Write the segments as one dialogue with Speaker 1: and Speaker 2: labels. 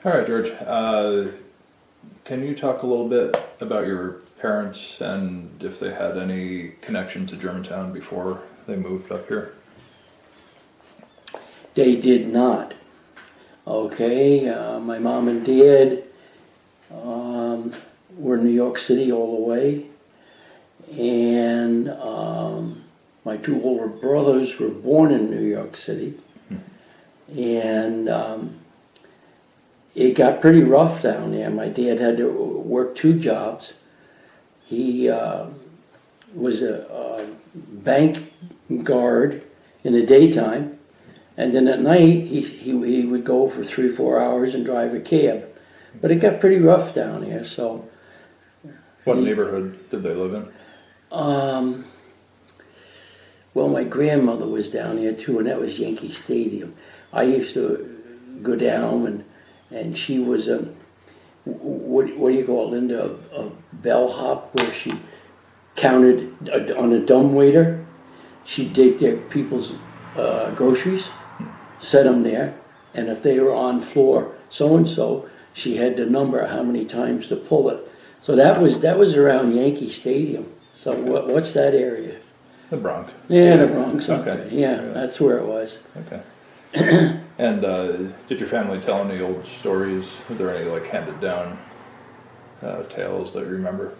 Speaker 1: All right, George. Can you talk a little bit about your parents and if they had any connection to Germantown before they moved up here?
Speaker 2: They did not. Okay, my mom and dad were in New York City all the way, and my two older brothers were born in New York City, and it got pretty rough down there. My dad had to work two jobs. He was a bank guard in the daytime, and then at night he would go for 3-4 hours and drive a cab. But it got pretty rough down here, so.
Speaker 1: What neighborhood did they live in?
Speaker 2: Well, my grandmother was down here too, and that was Yankee Stadium. I used to go down, and she was a, what do you call it, Linda, a bellhop, where she counted on a dumbwaiter. She'd take their people's groceries, set them there, and if they were on floor so-and-so, she had the number how many times to pull it. So that was around Yankee Stadium. So what's that area?
Speaker 1: The Bronx.
Speaker 2: Yeah, the Bronx.
Speaker 1: Okay.
Speaker 2: Yeah, that's where it was.
Speaker 1: Okay. And did your family tell any old stories? Are there any like handed down tales that you remember?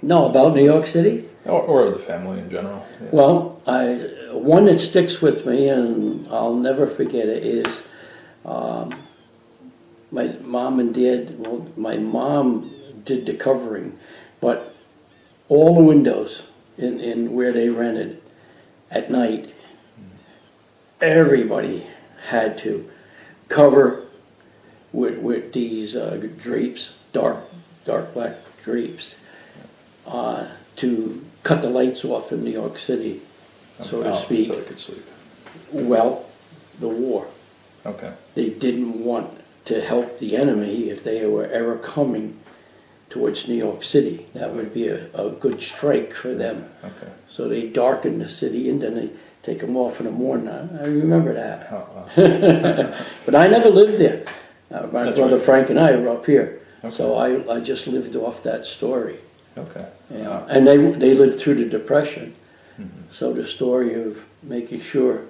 Speaker 2: No, about New York City?
Speaker 1: Or the family in general? Yeah.
Speaker 2: Well, one that sticks with me, and I'll never forget it, is my mom and dad. Well, my mom did the covering, but all the windows in where they rented at night, everybody had to cover with these drapes, dark black drapes, to cut the lights off in New York City, so to speak.
Speaker 1: So they could sleep.
Speaker 2: Well, the war.
Speaker 1: Okay.
Speaker 2: They didn't want to help the enemy if they were ever coming towards New York City. That would be a good strike for them.
Speaker 1: Okay.
Speaker 2: So they darkened the city, and then they take them off in the morning. I remember that.
Speaker 1: Oh, wow.
Speaker 2: But I never lived there. My
Speaker 1: That's
Speaker 2: brother
Speaker 1: right.
Speaker 2: Frank and I were up here.
Speaker 1: Okay.
Speaker 2: So I just lived off that story.
Speaker 1: Okay.
Speaker 2: Yeah. And they lived through the Depression. Mm-hmm. So the story of making sure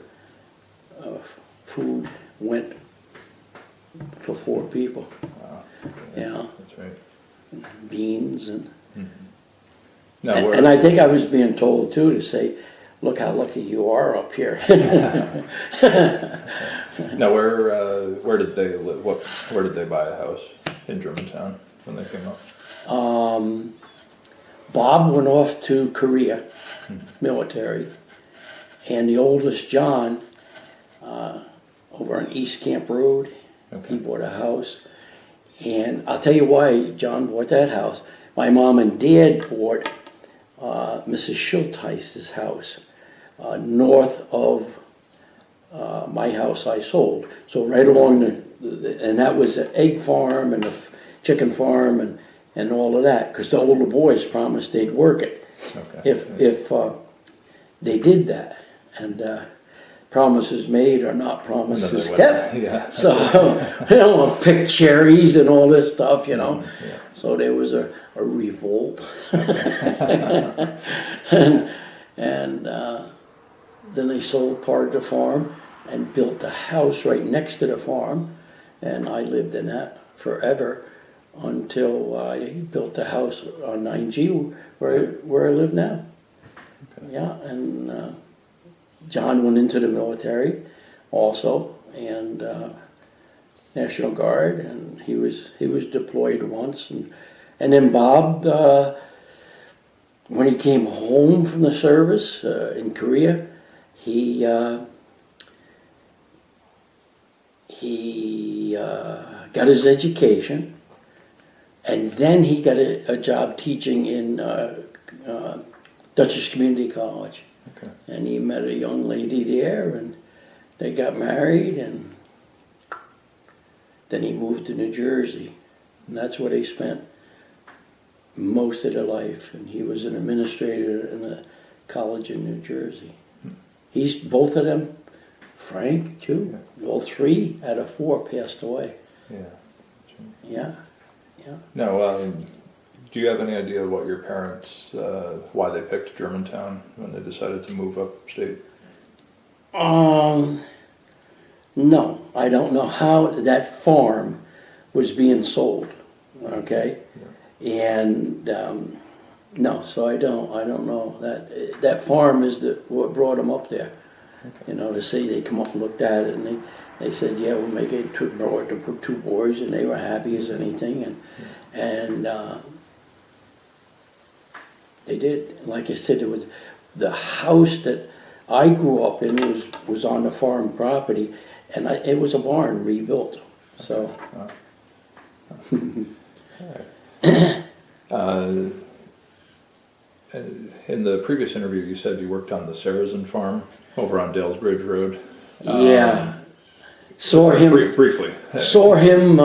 Speaker 2: food went for 4 people.
Speaker 1: Wow.
Speaker 2: You know,
Speaker 1: That's right.
Speaker 2: beans and
Speaker 1: Now,
Speaker 2: and I think I was being told too to say, look how lucky you are up here.
Speaker 1: Now, where did they live? Where did they buy a house in Germantown when they came up?
Speaker 2: Bob went off to Korea, military, and the oldest John, over on East Camp Road,
Speaker 1: Okay.
Speaker 2: he bought a house. And I'll tell you why John bought that house. My mom and dad bought Mrs. Schultheis's house north of my house I sold. So right along and that was an egg farm and a chicken farm and all of that, because the older boys promised they'd work it if they did that. And promises made are not promises kept.
Speaker 1: Yeah.
Speaker 2: So, pick cherries and all this stuff,
Speaker 1: Yeah.
Speaker 2: So there was a revolt. and then they sold part of the farm and built a house right next to the farm. And I lived in that forever until I built a house on 9G where I live now. Okay. Yeah, and John went into the military also, and National Guard, and he was deployed once, and then Bob, when he came home from the service in Korea, he got his education, and then he got a job teaching in Dutchess Community College.
Speaker 1: Okay.
Speaker 2: And he met a young lady there, and they got married, and then he moved to New Jersey. And that's where they spent most of their life. And he was an administrator in a college in New Jersey. Both of them, Frank too, all 3 out of 4 passed away.
Speaker 1: Yeah.
Speaker 2: Yeah, yeah.
Speaker 1: No, do you have any idea what your parents, why they picked Germantown when they decided to move upstate?
Speaker 2: No, I don't know how that farm was being sold, okay? And, no, so I don't know. That farm is what brought them up there.
Speaker 1: Okay.
Speaker 2: You know, to say they come up and looked at it and they said, yeah, we'll make it two boys, and they were happy as anything, and they did. Like I said, it was the house that I grew up in was on the farm property, and it was a barn rebuilt. So,
Speaker 1: in the previous interview, you said you worked on the Saracen farm over on Dales Bridge Road.
Speaker 2: yeah, saw him
Speaker 1: Briefly.
Speaker 2: Saw him.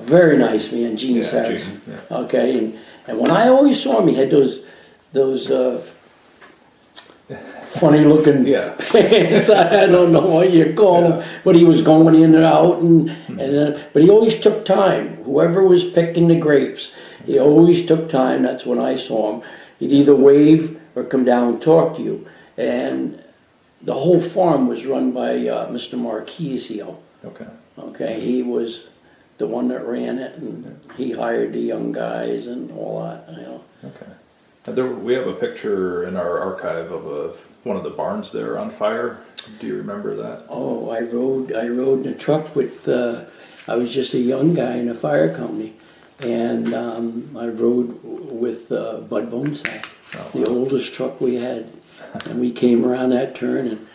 Speaker 2: Very nice man, Gene
Speaker 1: Yeah,
Speaker 2: Saracen.
Speaker 1: Gene, yeah.
Speaker 2: Okay, and when I always saw him, he had those funny looking
Speaker 1: Yeah.
Speaker 2: pants. I don't know what you call them, but he was going in and out, but he always took time. Whoever was picking the grapes, he always took time. That's when I saw him. He'd either wave or come down and talk to you. And the whole farm was run by Mr. Marquisio.
Speaker 1: Okay.
Speaker 2: Okay, he was the one that ran it, and he hired the young guys and all that, you know.
Speaker 1: Okay. We have a picture in our archive of one of the barns there on fire. Do you remember that?
Speaker 2: Oh, I rode in a truck with, I was just a young guy in a fire company, and I rode with Bud Bonesack, the oldest truck we had, and we came around that turn, and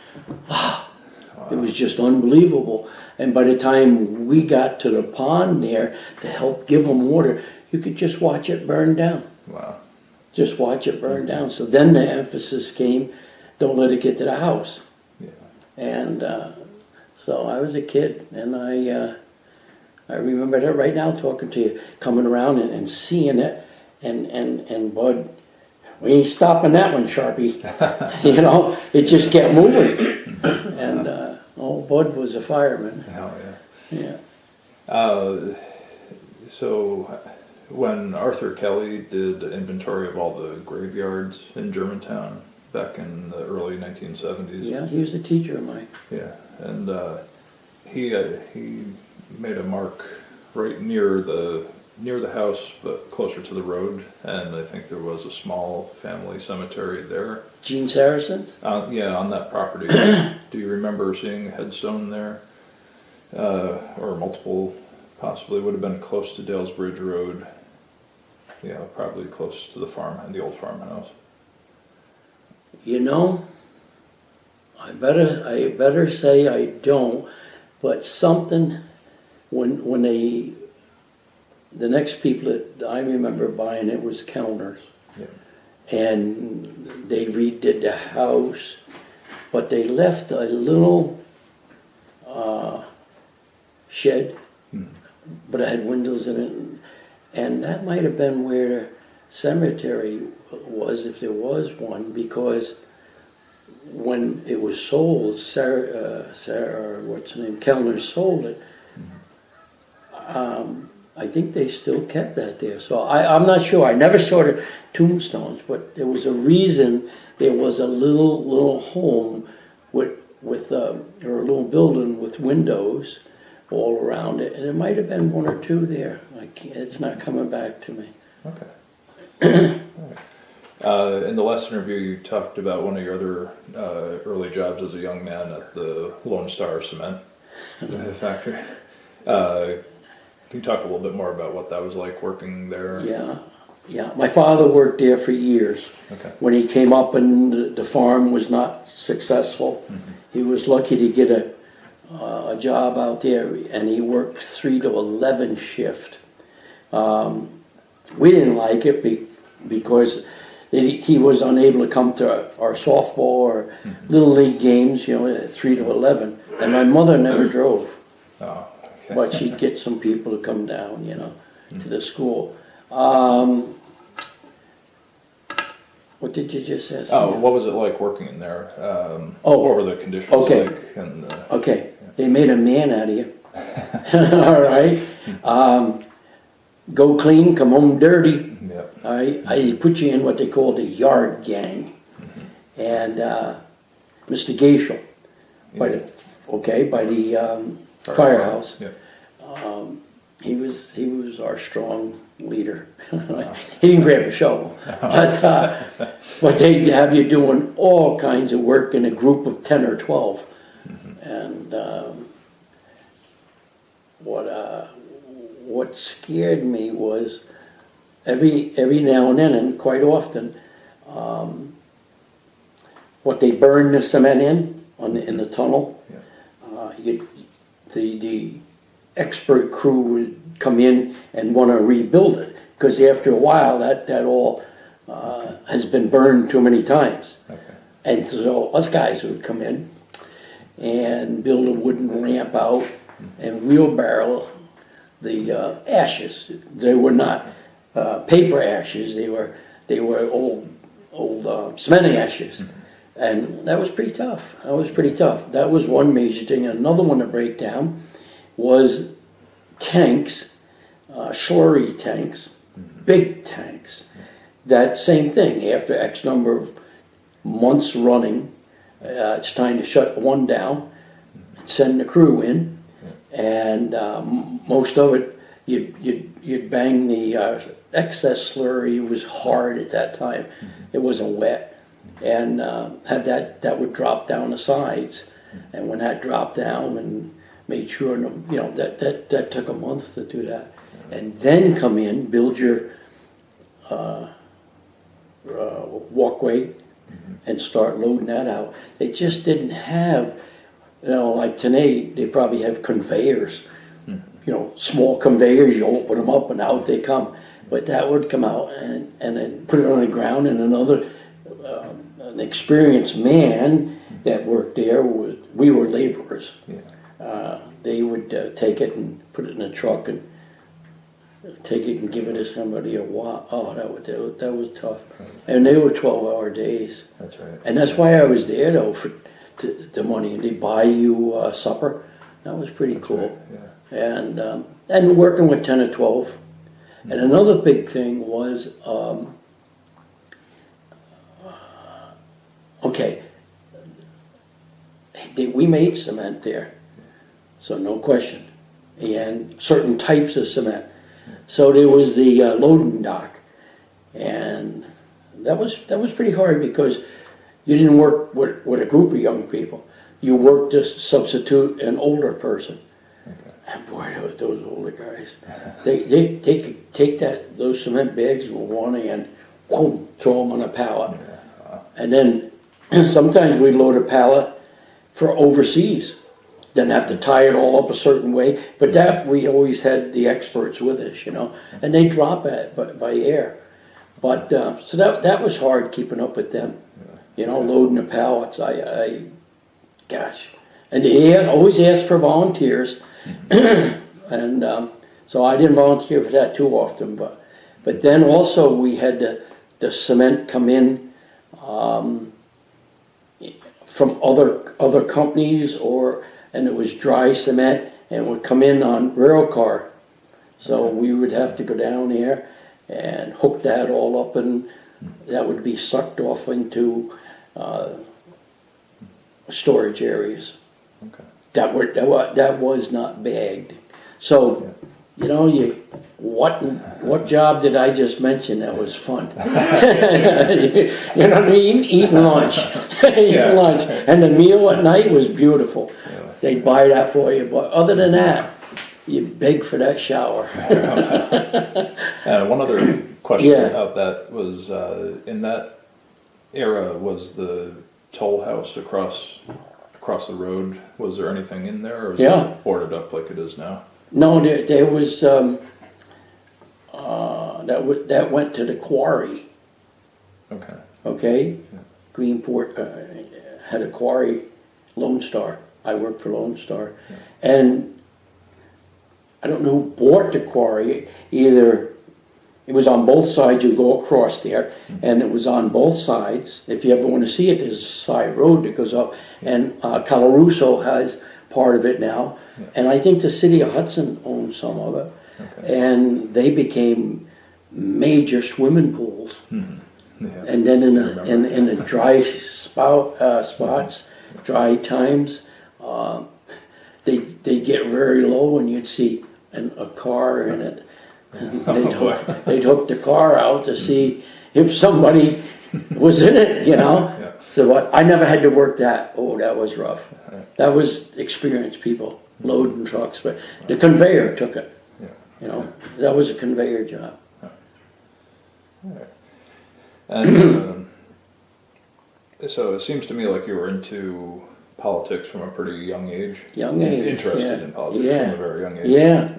Speaker 2: it was just unbelievable. And by the time we got to the pond there to help give them water, you could just watch it burn down.
Speaker 1: Wow.
Speaker 2: Just watch it burn down. So then the emphasis came, don't let it get to the house.
Speaker 1: Yeah.
Speaker 2: And so I was a kid, and I remember that right now, talking to you, coming around and seeing it, and Bud, we ain't stopping that one, Sharpe. You know, it just kept moving. And Bud was a fireman.
Speaker 1: Hell
Speaker 2: Yeah.
Speaker 1: So when Arthur Kelly did inventory of all the graveyards in Germantown back in the early 1970s.
Speaker 2: Yeah, he was a teacher of mine.
Speaker 1: Yeah, and he made a mark right near the house, but closer to the road, and I think there was a small family cemetery there.
Speaker 2: Gene Saracen's?
Speaker 1: Yeah, on that property. Do you remember seeing a headstone there? Or multiple, possibly would have been close to Dales Bridge Road. Yeah, probably close to the old farmhouse.
Speaker 2: You know, I better say I don't, but something when the next people that I remember buying it was Kellner's.
Speaker 1: Yeah.
Speaker 2: And they redid the house, but they left a little shed, but it had windows in it, and that might have been where the cemetery was, if there was one, because when it was sold, Sarah, what's her name, Kellner sold it. I think they still kept that there. So I'm not sure. I never saw the tombstones, but there was a reason there was a little home with or a little building with windows all around it, and it might have been one or two there. It's not coming back to me.
Speaker 1: Okay. In the last interview, you talked about one of your other early jobs as a young man at the Lone Star Cement factory. Can you talk a little bit more about what that was like working there?
Speaker 2: Yeah. My father worked there for years.
Speaker 1: Okay.
Speaker 2: When he came up and the farm was not successful, he was lucky to get a job out there, and he worked 3 to 11 shift. We didn't like it because he was unable to come to our softball or little league games, at 3 to 11, and my mother never drove.
Speaker 1: Oh, okay.
Speaker 2: But she'd get some people to come down, to the school. What did you just ask?
Speaker 1: Oh,
Speaker 2: me?
Speaker 1: what was it like working in there? What were the conditions
Speaker 2: okay.
Speaker 1: like? And,
Speaker 2: Okay, they made a man out of you. All right. Go clean, come home dirty.
Speaker 1: Yeah.
Speaker 2: I put you in what they call the yard gang. And Mr. Geishel, by the firehouse.
Speaker 1: Yeah.
Speaker 2: He was our strong leader. He didn't grab a shovel, but they'd have you doing all kinds of work in a group of 10 or 12. And what scared me was every now and then, and quite often, what they burned the cement in the tunnel.
Speaker 1: Yeah.
Speaker 2: The expert crew would come in and want to rebuild it, because after a while that all has been burned too many times.
Speaker 1: Okay.
Speaker 2: And so us guys would come in and build a wooden ramp out and wheelbarrow the ashes. They were not paper ashes, they were old cement ashes. And that was pretty tough. That was one major thing. Another one to break down was tanks, slurry tanks, big tanks. That same thing, after X number of months running, it's time to shut one down, send the crew in, and most of it, you'd bang the excess slurry. It was hard at that time. It wasn't wet. And had that would drop down the sides, and when that dropped down, and made sure, that took a month to do that, and then come in, build your walkway, and start loading that out. They just didn't have, like today, they probably have conveyors, small conveyors. You open them up and out they come, but that would come out and then put it on the ground, and another. An experienced man that worked there, we were laborers.
Speaker 1: Yeah.
Speaker 2: They would take it and put it in a truck and take it and give it to somebody a while. Oh, that was tough. And they were 12-hour days.
Speaker 1: That's right.
Speaker 2: And that's why I was there, though, for the money. And they buy you supper. That was pretty cool.
Speaker 1: Right.
Speaker 2: Yeah. And working with 10 or 12. And another big thing was, we made cement there, so no question, and certain types of cement. So there was the loading dock, and that was pretty hard, because you didn't work with a group of young people. You worked to substitute an older person.
Speaker 1: Okay.
Speaker 2: And boy, those older guys, they could take those cement bags with one hand, boom, throw them on a pallet.
Speaker 1: Yeah.
Speaker 2: And then sometimes we'd load a pallet for overseas, then have to tie it all up a certain way. But that, we always had the experts with us, and they drop it by air. But so that was hard, keeping up with them, loading the pallets. Gosh, and they always asked for volunteers, and so I didn't volunteer for that too often. But then also we had the cement come in. From other companies, and it was dry cement, and it would come in on rail car. So we would have to go down there and hook that all up, and that would be sucked off into storage areas.
Speaker 1: Okay.
Speaker 2: That was not bagged. So, what job did I just mention that was fun? Eating lunch. Eating lunch. And the meal at night was beautiful.
Speaker 1: Yeah.
Speaker 2: They'd buy that for you, but other than that, you beg for that shower.
Speaker 1: One other question
Speaker 2: Yeah.
Speaker 1: about that was, in that era, was the toll house across the road, was there anything in there, or was it boarded up like it is now?
Speaker 2: No, there was, that went to the quarry.
Speaker 1: Okay.
Speaker 2: Okay?
Speaker 1: Yeah.
Speaker 2: Greenport had a quarry, Lone Star. I worked for Lone Star.
Speaker 1: Yeah.
Speaker 2: And I don't know who bought the quarry. Either it was on both sides, you go across there, and it was on both sides. If you ever want to see it, there's a side road that goes up. And Calaruso has part of it now. And I think the city of Hudson owned some of it.
Speaker 1: Okay.
Speaker 2: And they became major swimming pools.
Speaker 1: Yeah.
Speaker 2: And then in
Speaker 1: I
Speaker 2: the dry spots, dry times, they get very low, and you'd see a car in it. And they'd hook the car out to see if somebody was in it, you know.
Speaker 1: Yeah.
Speaker 2: So I never had to work that. Oh, that was rough. That was experienced people loading trucks, but the conveyor took it.
Speaker 1: Yeah.
Speaker 2: You know, that was a conveyor job.
Speaker 1: And so it seems to me like you were into politics from a pretty young age.
Speaker 2: Young age,
Speaker 1: Interested in politics from a very young age.
Speaker 2: Yeah.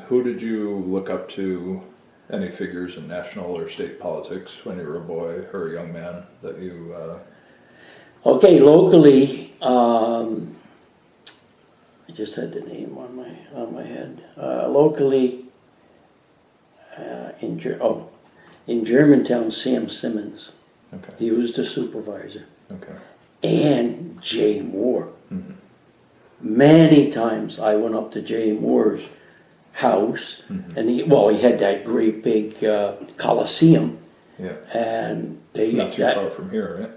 Speaker 1: Who did you look up to? Any figures in national or state politics when you were a boy or a young man that you?
Speaker 2: Okay, locally, I just had the name on my head. Locally, in Germantown, Sam Simmons.
Speaker 1: Okay.
Speaker 2: He was the supervisor.
Speaker 1: Okay.
Speaker 2: And Jay Moore. Many times I went up to Jay Moore's house, and he had that great big Coliseum.
Speaker 1: Yeah.
Speaker 2: And they
Speaker 1: Not too far from here, right?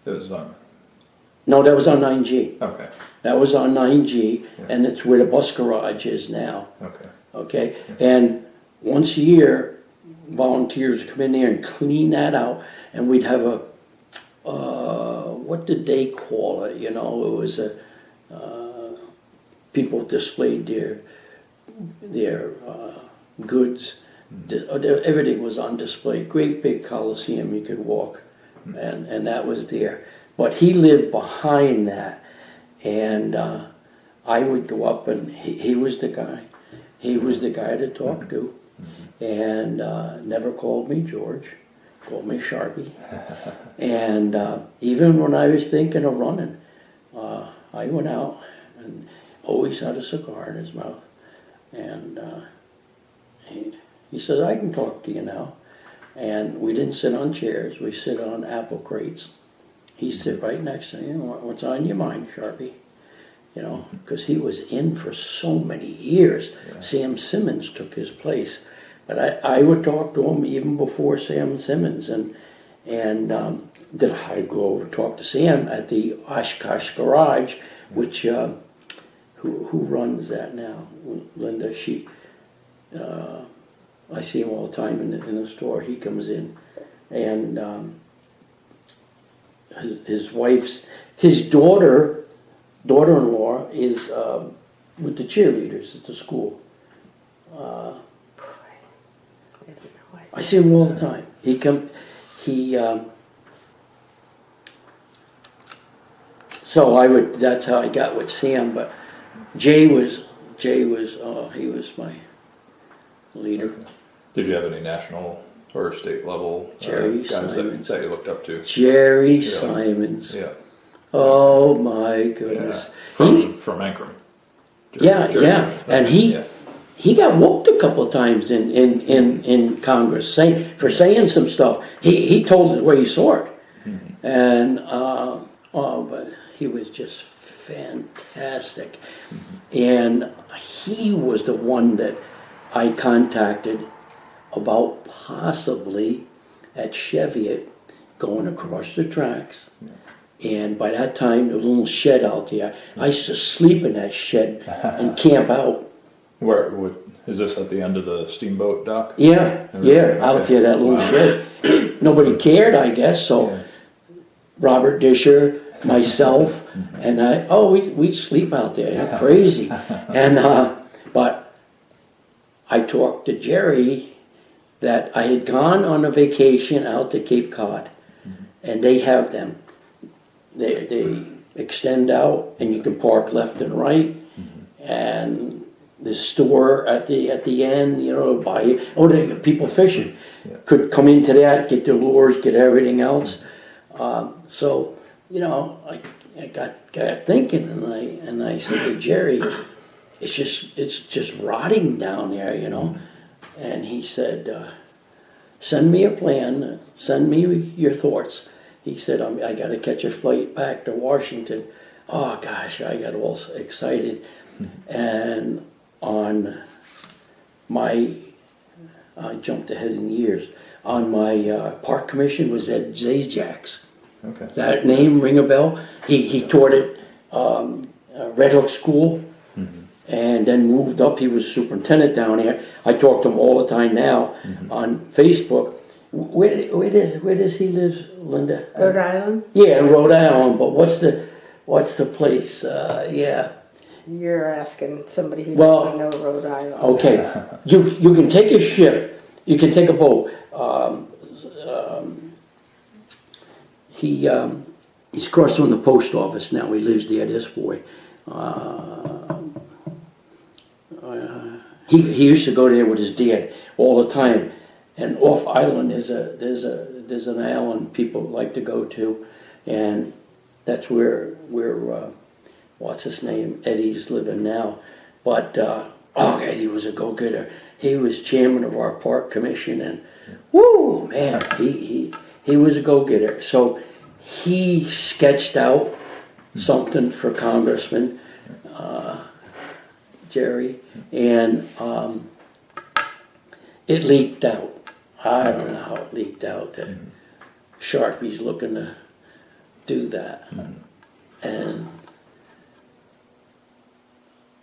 Speaker 1: It was on.
Speaker 2: No, that was on 9G.
Speaker 1: Okay.
Speaker 2: That was on 9G, and it's where the bus garage is now.
Speaker 1: Okay.
Speaker 2: Okay, and once a year, volunteers would come in there and clean that out, and we'd have a, what did they call it? You know, it was people displayed their goods. Everything was on display. Great big Coliseum, you could walk, and that was there. But he lived behind that, and I would go up, and he was the guy. He was the guy to talk to, and never called me George, called me Sharpe. And even when I was thinking of running, I went out and always had a cigar in his mouth. And he says, I can talk to you now. And we didn't sit on chairs, we sit on apple crates. He sit right next to me, what's on your mind, Sharpe? You know, because he was in for so many years. Yeah. Sam Simmons took his place. But I would talk to him even before Sam Simmons. And then I'd go over and talk to Sam at the Oshkosh Garage, which, who runs that now? Linda, I see him all the time in the store. He comes in, and his daughter-in-law is with the cheerleaders at the school. I see him all the time. That's how I got with Sam, but Jay was he was my leader.
Speaker 1: Did you have any national or state level
Speaker 2: Jerry
Speaker 1: guys
Speaker 2: Simons.
Speaker 1: that you looked up to?
Speaker 2: Jerry Simons.
Speaker 1: Yeah.
Speaker 2: Oh my goodness.
Speaker 1: Yeah. From Ankrum.
Speaker 2: Jerry Simons. And he got whooped a couple of times in Congress for saying some stuff. He told it the way he saw it. And but he was just fantastic. And he was the one that I contacted about possibly at Cheviot going across the tracks. And by that time, there was a little shed out there. I used to sleep in that shed and camp out.
Speaker 1: Where is this at the end of the steamboat dock?
Speaker 2: Yeah, out there, that little shed. Nobody cared, I guess, so Robert Disher, myself, and we'd sleep out there, crazy. And but I talked to Jerry that I had gone on a vacation out to Cape Cod, and they have them. They extend out, and you can park left and right, and the store at the end, you know, the people fishing could come into that, get their lures, get everything else. So, you know, I got thinking, and I said to Jerry, it's just rotting down there, you know. And he said, send me a plan, send me your thoughts. He said, I got to catch a flight back to Washington. Oh gosh, I got all excited. And on my, I jumped ahead in years, on my park commission was Ed Zajacs.
Speaker 1: Okay.
Speaker 2: That name ring a bell? He taught at Red Hook School and then moved up. He was superintendent down there. I talk to him all the time now on Facebook. Where does he live, Linda?
Speaker 3: Rhode Island?
Speaker 2: Yeah, Rhode Island. But what's the place? Yeah.
Speaker 3: You're asking somebody who
Speaker 2: Well,
Speaker 3: doesn't know Rhode Island.
Speaker 2: Okay. You can take a ship. You can take a boat. He's across from the post office now. He lives there. This boy. He used to go there with his dad all the time. And off island there's an island people like to go to, and that's where what's his name, Eddie's living now. But Eddie was a go-getter. He was chairman of our park commission, and woo man, he was a go-getter. So he sketched out something for Congressman Jerry, and it leaked out. I don't know how it leaked out that Sharpe's looking to do that. And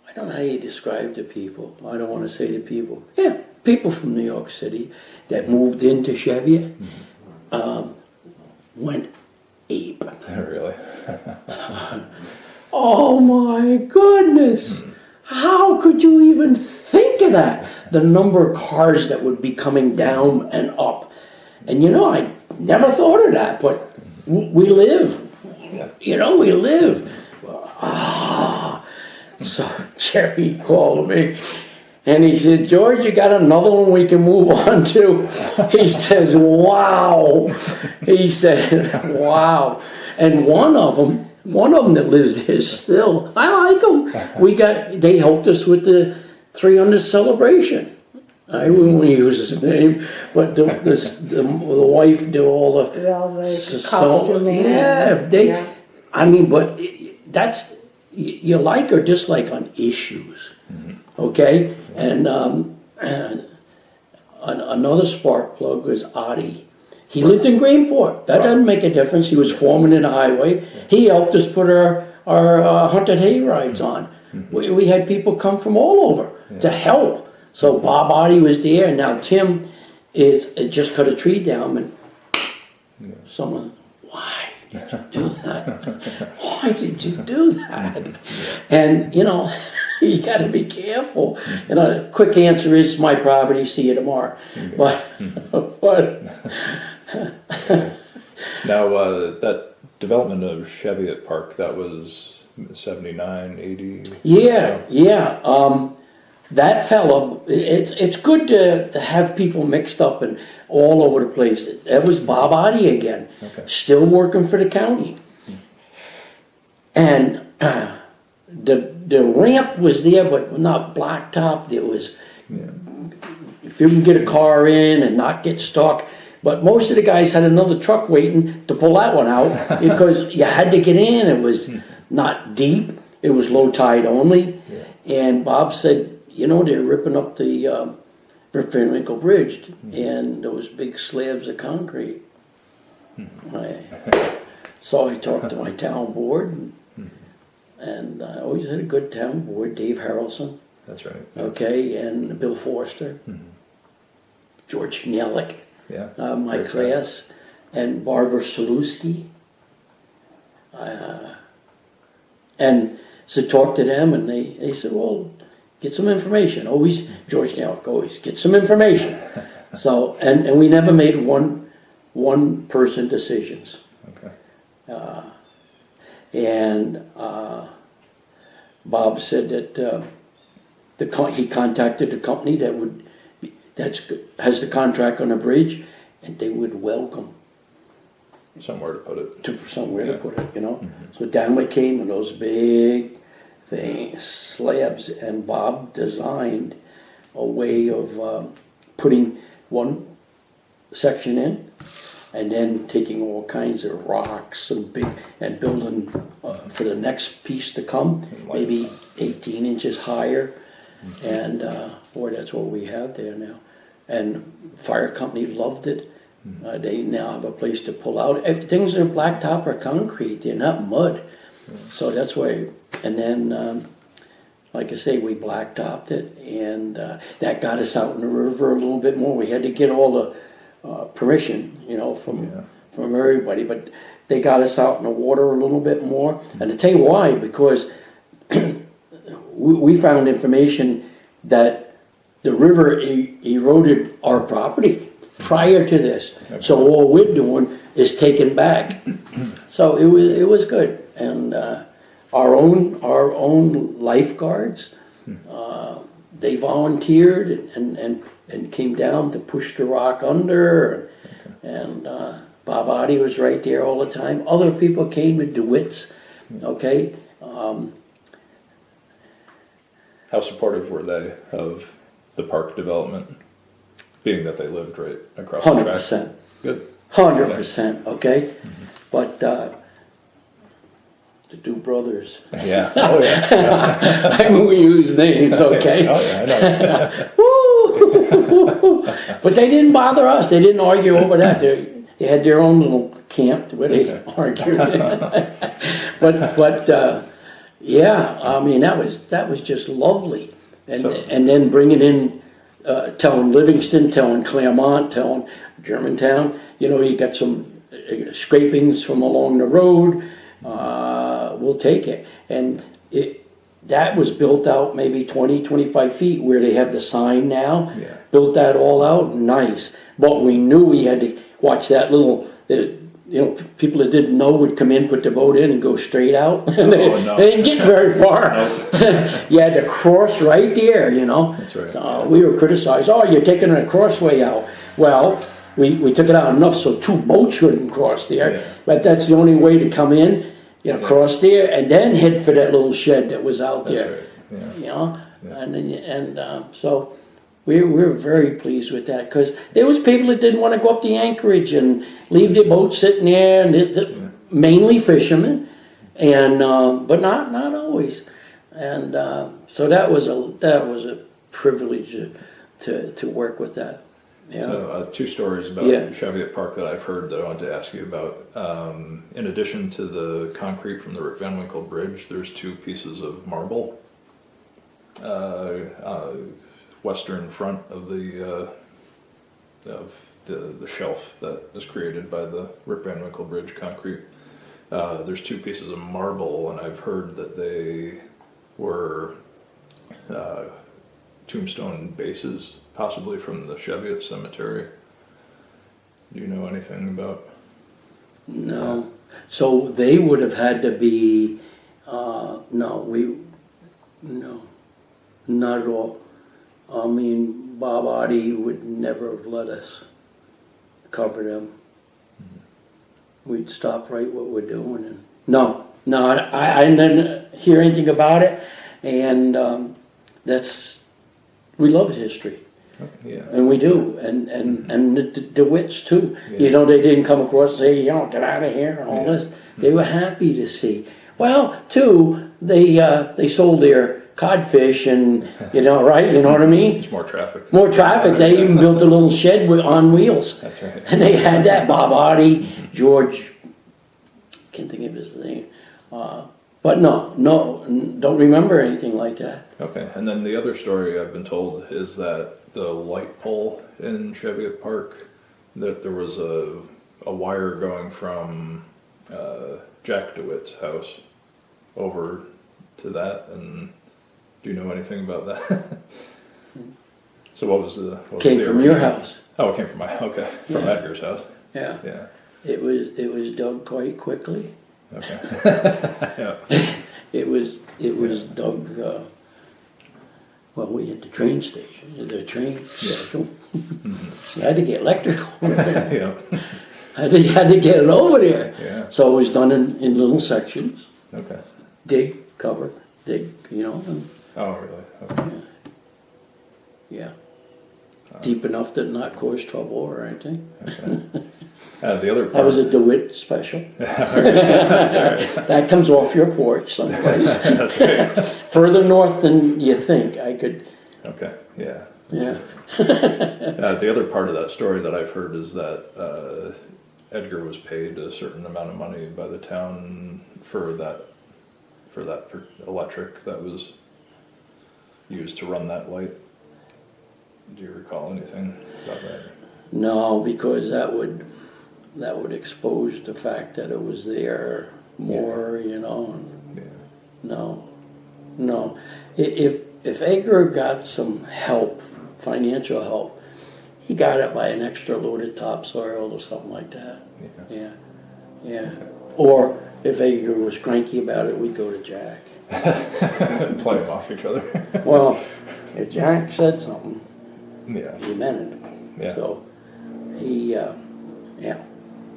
Speaker 2: I don't know how you describe to people. I don't want to say to people. Yeah, people from New York City that moved into Cheviot went ape.
Speaker 1: Really?
Speaker 2: Oh my goodness! How could you even think of that? The number of cars that would be coming down and up. And I never thought of that, but we live. We live. So Jerry called me and he said, "George, you got another one we can move on to?" He says, "Wow." He said, "Wow." And one of them that lives there still, I like them. They helped us with the 300 celebration. I wouldn't use his name, but the wife do all the
Speaker 3: Costuming.
Speaker 2: Yeah, I mean, but that's you like or dislike on issues, okay? And another spark plug was Adi. He lived in Greenport. That doesn't make a difference. He was foreman in the highway. He helped us put our haunted hay rides on. We had people come from all over to help. So Bob Adi was there, and now Tim just cut a tree down, and someone, why did you do that? Why did you do that? And you got to be careful. And a quick answer is my property. See you tomorrow. But
Speaker 1: Now, that development of Cheviot Park, that was 79, 80?
Speaker 2: Yeah. That fella, it's good to have people mixed up and all over the place. That was Bob Adi again, still working for the county. And the ramp was there, but not blacktop. There was, if you can get a car in and not get stuck. But most of the guys had another truck waiting to pull that one out because you had to get in. It was not deep. It was low tide only. And Bob said, they're ripping up the Rip Van Winkle Bridge and those big slabs of concrete. So I talked to my town board, and I always had a good town board. Dave Harrelson.
Speaker 1: That's right.
Speaker 2: Okay, and Bill Forster. George Nellick. My class, and Barbara Salewski. And so talked to them, and they said, well, get some information. Always, George Nellick, always get some information. So, and we never made one person decisions.
Speaker 1: Okay.
Speaker 2: And Bob said that he contacted the company that has the contract on the bridge, and they would welcome
Speaker 1: Somewhere to put it.
Speaker 2: Somewhere to put it, So down we came with those big things, slabs, and Bob designed a way of putting one section in and then taking all kinds of rocks and building for the next piece to come, maybe 18 inches higher. And boy, that's what we have there now. And fire company loved it. They now have a place to pull out. Things are blacktop or concrete, they're not mud. So that's why, and then like I say, we blacktopped it, and that got us out in the river a little bit more. We had to get all the permission, from everybody, but they got us out in the water a little bit more. And to tell you why, because we found information that the river eroded our property prior to this.
Speaker 1: Okay.
Speaker 2: So all we're doing is taking back. So it was good, and our own lifeguards, they volunteered and came down to push the rock under, and Bob Oddie was right there all the time. Other people came with DeWitts, okay.
Speaker 1: How supportive were they of the park development, being that they lived right across the track?
Speaker 2: 100%.
Speaker 1: Good.
Speaker 2: 100%, okay? But the two brothers,
Speaker 1: Yeah. Oh yeah.
Speaker 2: I mean, we use names, okay?
Speaker 1: Oh yeah, I know.
Speaker 2: Woo! But they didn't bother us. They didn't argue over that. They had their own little camp where they argued. But yeah, I mean that was just lovely. And then bringing in, telling Livingston, telling Claremont, telling Germantown. You got some scrapings from along the road. We'll take it. And that was built out maybe 20, 25 feet where they have the sign now.
Speaker 1: Yeah.
Speaker 2: Built that all out, nice. But we knew we had to watch that little, people that didn't know would come in, put the boat in and go straight out. And they didn't get very far. You had to cross right there,
Speaker 1: That's right.
Speaker 2: So we were criticized, you're taking a crossway out. Well, we took it out enough so two boats couldn't cross there.
Speaker 1: Yeah.
Speaker 2: But that's the only way to come in. Cross there and then head for that little shed that was out there.
Speaker 1: That's right. Yeah.
Speaker 2: So we were very pleased with that, because there was people that didn't want to go up the anchorage and leave their boat sitting there, and mainly fishermen, and but not always. And so that was a privilege to work with that. Yeah.
Speaker 1: So, two stories about Cheviot Park that I've heard that I wanted to ask you about. In addition to the concrete from the Rip Van Winkle Bridge, there's two pieces of marble, western front of the shelf that was created by the Rip Van Winkle Bridge concrete. There's two pieces of marble, and I've heard that they were tombstone bases, possibly from the Cheviot Cemetery. Do you know anything about?
Speaker 2: No. So they would have had to be, no, not at all. I mean, Bob Oddie would never have let us cover them. We'd stop right what we're doing. And no, I didn't hear anything about it. And we loved history.
Speaker 1: Yeah.
Speaker 2: And we do, and the wits too. Yeah. They didn't come across and say, get out of here and all this. They were happy to see. Well, too, they sold their codfish and, right? You know what I mean?
Speaker 1: It's more traffic.
Speaker 2: More traffic. They even built a little shed on wheels.
Speaker 1: That's right.
Speaker 2: And they had that. Bob Oddie, George, can't think of his name. But no, don't remember anything like that.
Speaker 1: Okay, and then the other story I've been told is that the light pole in Cheviot Park, that there was a wire going from Jack DeWitt's house over to that, and do you know anything about that? So what was the
Speaker 2: came from your house?
Speaker 1: Oh, it came from from Edgar's house.
Speaker 2: Yeah.
Speaker 1: Yeah.
Speaker 2: It was dug quite quickly.
Speaker 1: Okay. Yeah.
Speaker 2: It was dug. We had the train station, the train circle. So I had to get electrical.
Speaker 1: Yeah.
Speaker 2: I had to get it over there.
Speaker 1: Yeah.
Speaker 2: So it was done in little sections.
Speaker 1: Okay.
Speaker 2: Dig, cover, dig. And,
Speaker 1: Oh, really? Okay.
Speaker 2: yeah. Deep enough to not cause trouble or anything.
Speaker 1: Okay. The other part.
Speaker 2: That was a DeWitt special.
Speaker 1: That's all right.
Speaker 2: That comes off your porch someplace.
Speaker 1: That's right.
Speaker 2: Further north than you think. I could,
Speaker 1: Okay, yeah.
Speaker 2: yeah.
Speaker 1: The other part of that story that I've heard is that Edgar was paid a certain amount of money by the town for that electric that was used to run that light. Do you recall anything about that?
Speaker 2: No, because that would expose the fact that it was there more, you know.
Speaker 1: Yeah.
Speaker 2: No. If Edgar got some help, financial help, he got it by an extra load of topsoil or something like that. Yeah. Or if Edgar was cranky about it, we'd go to Jack.
Speaker 1: Play them off each other.
Speaker 2: Well, if Jack said something,
Speaker 1: Yeah.
Speaker 2: he meant it.
Speaker 1: Yeah.
Speaker 2: So he,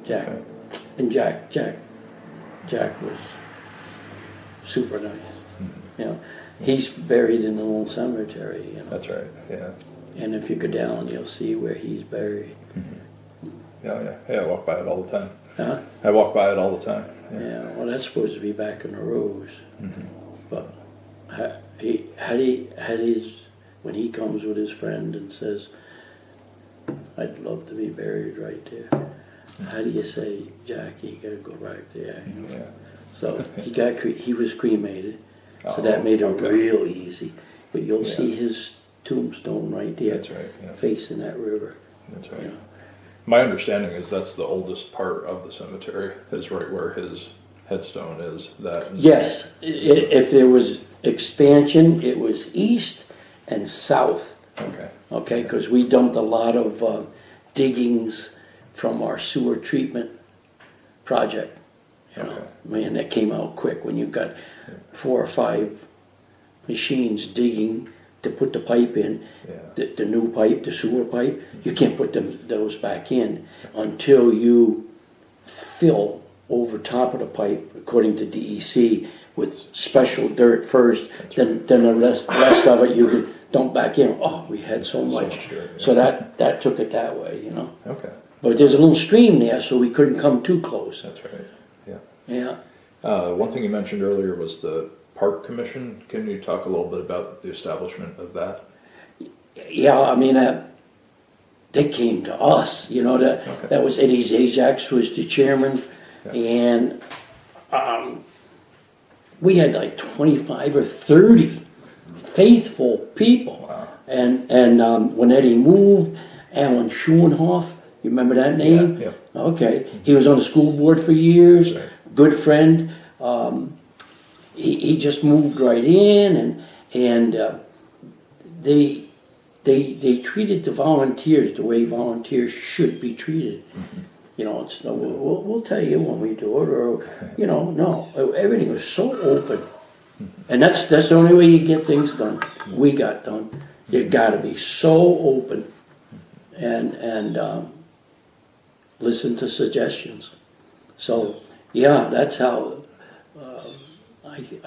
Speaker 2: Jack.
Speaker 1: Okay.
Speaker 2: And Jack was super nice.
Speaker 1: Mm-hmm.
Speaker 2: You know, he's buried in the little cemetery, you know.
Speaker 1: That's right. Yeah.
Speaker 2: And if you go down, you'll see where he's buried.
Speaker 1: Yeah. I walk by it all the time.
Speaker 2: Huh?
Speaker 1: I walk by it all the time.
Speaker 2: Yeah, well, that's supposed to be back in the Rose.
Speaker 1: Mm-hmm.
Speaker 2: But when he comes with his friend and says, I'd love to be buried right there. How do you say, Jack, you gotta go right there? You know?
Speaker 1: Yeah.
Speaker 2: So he was cremated, so
Speaker 1: Oh,
Speaker 2: that made it
Speaker 1: okay.
Speaker 2: real easy. But you'll
Speaker 1: Yeah.
Speaker 2: see his tombstone right there,
Speaker 1: That's right. Yeah.
Speaker 2: facing that river.
Speaker 1: That's right.
Speaker 2: You know.
Speaker 1: My understanding is that's the oldest part of the cemetery, is right where his headstone is. That.
Speaker 2: Yes, if there was expansion, it was east and south.
Speaker 1: Okay.
Speaker 2: Okay, because we dumped a lot of diggings from our sewer treatment project. You know,
Speaker 1: Okay.
Speaker 2: man, that came out quick when you got 4 or 5 machines digging to put the pipe in.
Speaker 1: Yeah.
Speaker 2: The new pipe, the sewer pipe, you can't put those back in until you fill over top of the pipe, according to DEC, with special dirt first. Then the rest of it you can dump back in. Oh, we had so much.
Speaker 1: dirt, yeah.
Speaker 2: So that took it that way, you know.
Speaker 1: Okay.
Speaker 2: But there's a little stream there, so we couldn't come too close.
Speaker 1: That's right. Yeah.
Speaker 2: Yeah.
Speaker 1: One thing you mentioned earlier was the Park Commission. Can you talk a little bit about the establishment of that?
Speaker 2: Yeah, I mean, they came to us, you know,
Speaker 1: Okay.
Speaker 2: that was Eddie Zajac was the chairman,
Speaker 1: Yeah.
Speaker 2: and we had like 25 or 30 faithful people.
Speaker 1: Wow.
Speaker 2: And when Eddie moved, Alan Schuenhoff, you remember that name?
Speaker 1: Yeah.
Speaker 2: Okay, he was on the school board for years,
Speaker 1: Right.
Speaker 2: good friend. He just moved right in, and they treated the volunteers the way volunteers should be treated.
Speaker 1: Mm-hmm.
Speaker 2: You know, it's no, we'll tell you when we do it, or you know, no, everything was so open, and that's the only way you get things done. We got done. You got to be so open, and listen to suggestions. So yeah, that's how.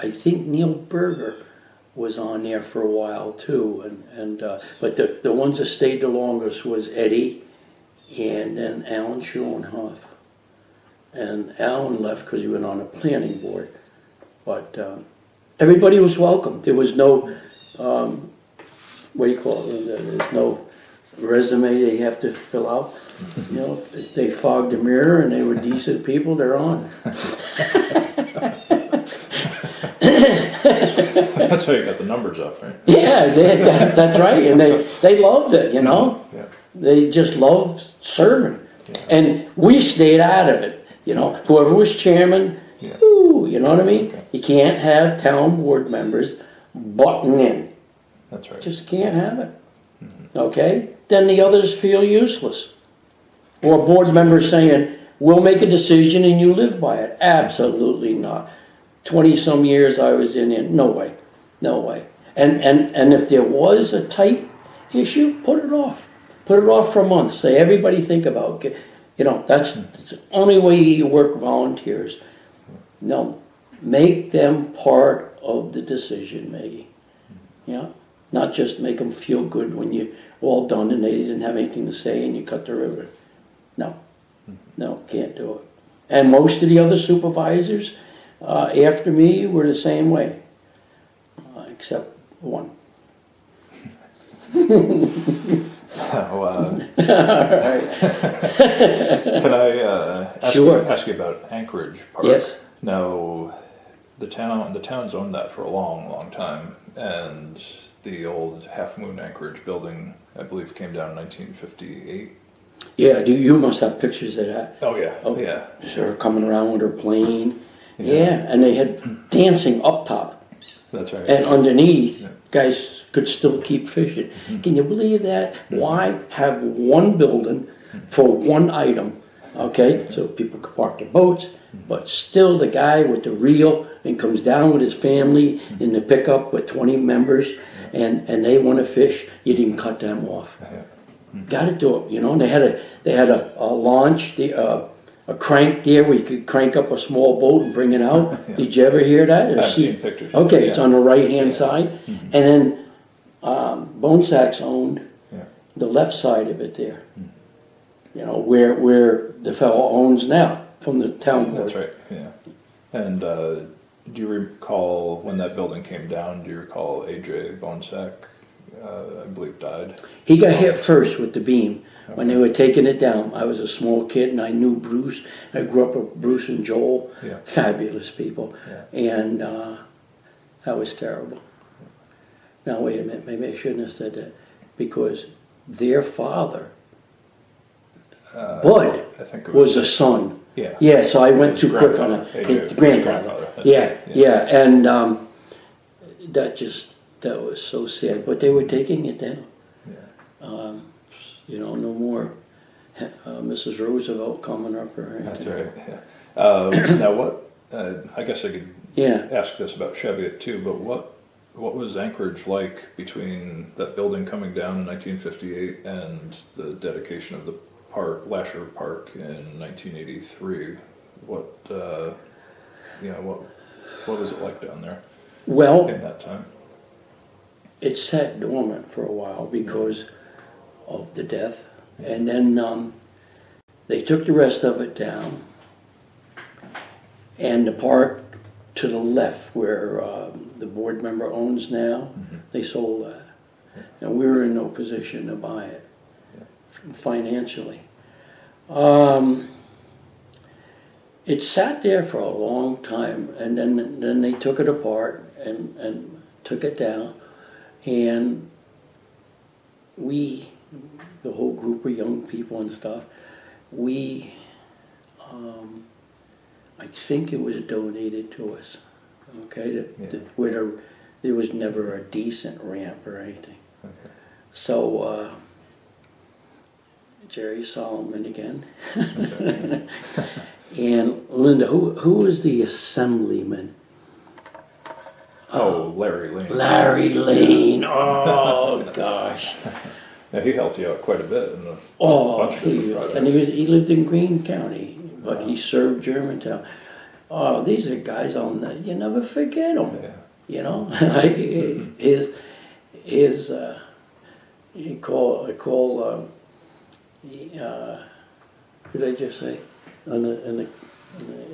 Speaker 2: I think Neil Berger was on there for a while too, but the ones that stayed the longest was Eddie, and then Alan Schuenhoff. And Alan left because he went on a planning board, but everybody was welcome. There was no what do you call it? There's no resume they have to fill out. You know, if they fogged the mirror and they were decent people, they're on.
Speaker 1: That's how you got the numbers up, right?
Speaker 2: Yeah, that's right, and they loved it, you know.
Speaker 1: Yeah.
Speaker 2: They just loved serving,
Speaker 1: Yeah.
Speaker 2: and we stayed out of it. You know, whoever was chairman,
Speaker 1: Yeah.
Speaker 2: ooh, you know what I mean.
Speaker 1: Okay.
Speaker 2: You can't have town board members butting in.
Speaker 1: That's right.
Speaker 2: Just can't have it. Okay, then the others feel useless, or board members saying, "We'll make a decision and you live by it." Absolutely not. 20-some years I was in it. No way. And if there was a tight issue, put it off. Put it off for a month. Say, everybody think about it. You know, that's the only way you work volunteers. No, make them part of the decision making. Yeah, not just make them feel good when you're all done and they didn't have anything to say and you cut the ribbon. No, No, can't do it. And most of the other supervisors after me were the same way, except one.
Speaker 1: Oh,
Speaker 2: Right.
Speaker 1: can I
Speaker 2: Sure.
Speaker 1: ask you about Anchorage Park?
Speaker 2: Yes.
Speaker 1: Now, the town's owned that for a long, long time, and the old Half Moon Anchorage building, I believe, came down in 1958.
Speaker 2: Yeah, you must have pictures of that.
Speaker 1: Oh yeah,
Speaker 2: Oh,
Speaker 1: yeah.
Speaker 2: Sure, coming around with her plane. Yeah, and they had dancing up top.
Speaker 1: That's right.
Speaker 2: And underneath,
Speaker 1: Yeah.
Speaker 2: guys could still keep fishing. Can you believe that? Why have one building for one item? Okay, so people could park their boats, but still the guy with the reel and comes down with his family in the pickup with 20 members and they want to fish, you didn't cut them off. Got to do it, you know. And they had a launch, a crank there where you could crank up a small boat and bring it out.
Speaker 1: Yeah.
Speaker 2: Did you ever hear that? Or
Speaker 1: I've
Speaker 2: see?
Speaker 1: seen pictures.
Speaker 2: Okay, it's
Speaker 1: Yeah.
Speaker 2: on the right-hand side. And then Bone Sacks owned
Speaker 1: Yeah.
Speaker 2: the left side of it there. You know, where the fellow owns now from the town board.
Speaker 1: That's right. Yeah. And do you recall when that building came down? Do you recall AJ Bonesack? I believe died.
Speaker 2: He got hit first with the beam when they were taking it down. I was a small kid and I knew Bruce. I grew up with Bruce and Joel,
Speaker 1: Yeah.
Speaker 2: fabulous people.
Speaker 1: Yeah.
Speaker 2: And that was terrible. Now wait a minute, maybe I shouldn't have said that, because their father, Bud,
Speaker 1: I think it
Speaker 2: was a son.
Speaker 1: Yeah.
Speaker 2: Yeah, so I went
Speaker 1: His
Speaker 2: too quick on
Speaker 1: grandfather.
Speaker 2: it.
Speaker 1: AJ,
Speaker 2: His grandfather.
Speaker 1: That's
Speaker 2: Yeah,
Speaker 1: right,
Speaker 2: yeah, and that was so sad. But they were taking it down.
Speaker 1: Yeah.
Speaker 2: You know, no more Mrs. Roosevelt coming up or anything.
Speaker 1: That's right. Yeah. Now what? I guess I could
Speaker 2: Yeah.
Speaker 1: ask this about Cheviot too, but what was Anchorage like between that building coming down in 1958 and the dedication of the park, Lasher Park, in 1983? What what was it like down there
Speaker 2: Well,
Speaker 1: in that time?
Speaker 2: it sat dormant for a while because of the death, and then they took the rest of it down, and the park to the left where the board member owns now, they sold that, and we were in no position to buy it financially. It sat there for a long time, and then they took it apart and took it down, and we, the whole group of young people and stuff, we, I think it was donated to us, okay, where there was never a decent ramp or anything.
Speaker 1: Okay.
Speaker 2: So, Jerry Solomon again.
Speaker 1: Okay.
Speaker 2: And Linda, who was the assemblyman?
Speaker 1: Oh, Larry Lane.
Speaker 2: Larry Lane. Oh gosh.
Speaker 1: Yeah, he helped you out quite a bit in a
Speaker 2: Oh,
Speaker 1: bunch of different projects.
Speaker 2: and he lived in Greene County, but he served Germantown. Oh, these are guys you never forget them.
Speaker 1: Yeah.
Speaker 2: You know, like his what did I just say? In the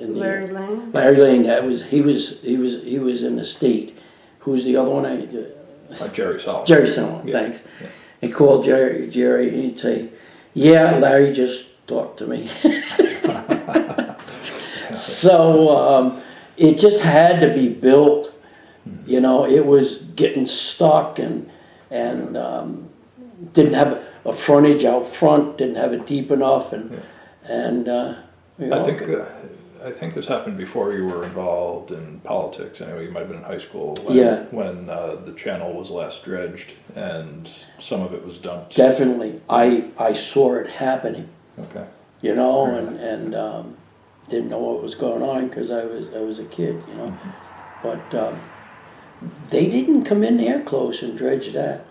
Speaker 3: Larry Lane?
Speaker 2: Larry Lane. He was in the state. Who's the other one?
Speaker 1: Jerry Solomon.
Speaker 2: Jerry Solomon.
Speaker 1: Yeah.
Speaker 2: Thanks.
Speaker 1: Yeah.
Speaker 2: And called Jerry, and he'd say, "Yeah, Larry just talked to me." So it just had to be built. You know, it was getting stuck and didn't have a frontage out front, didn't have it deep enough, and you know,
Speaker 1: I think this happened before you were involved in politics. Anyway, you might have been in high school when the channel was last dredged and some of it was dumped.
Speaker 2: definitely I saw it happening.
Speaker 1: Okay.
Speaker 2: You know, and didn't know what was going on because I was a kid. You know, but they didn't come in there close and dredge that.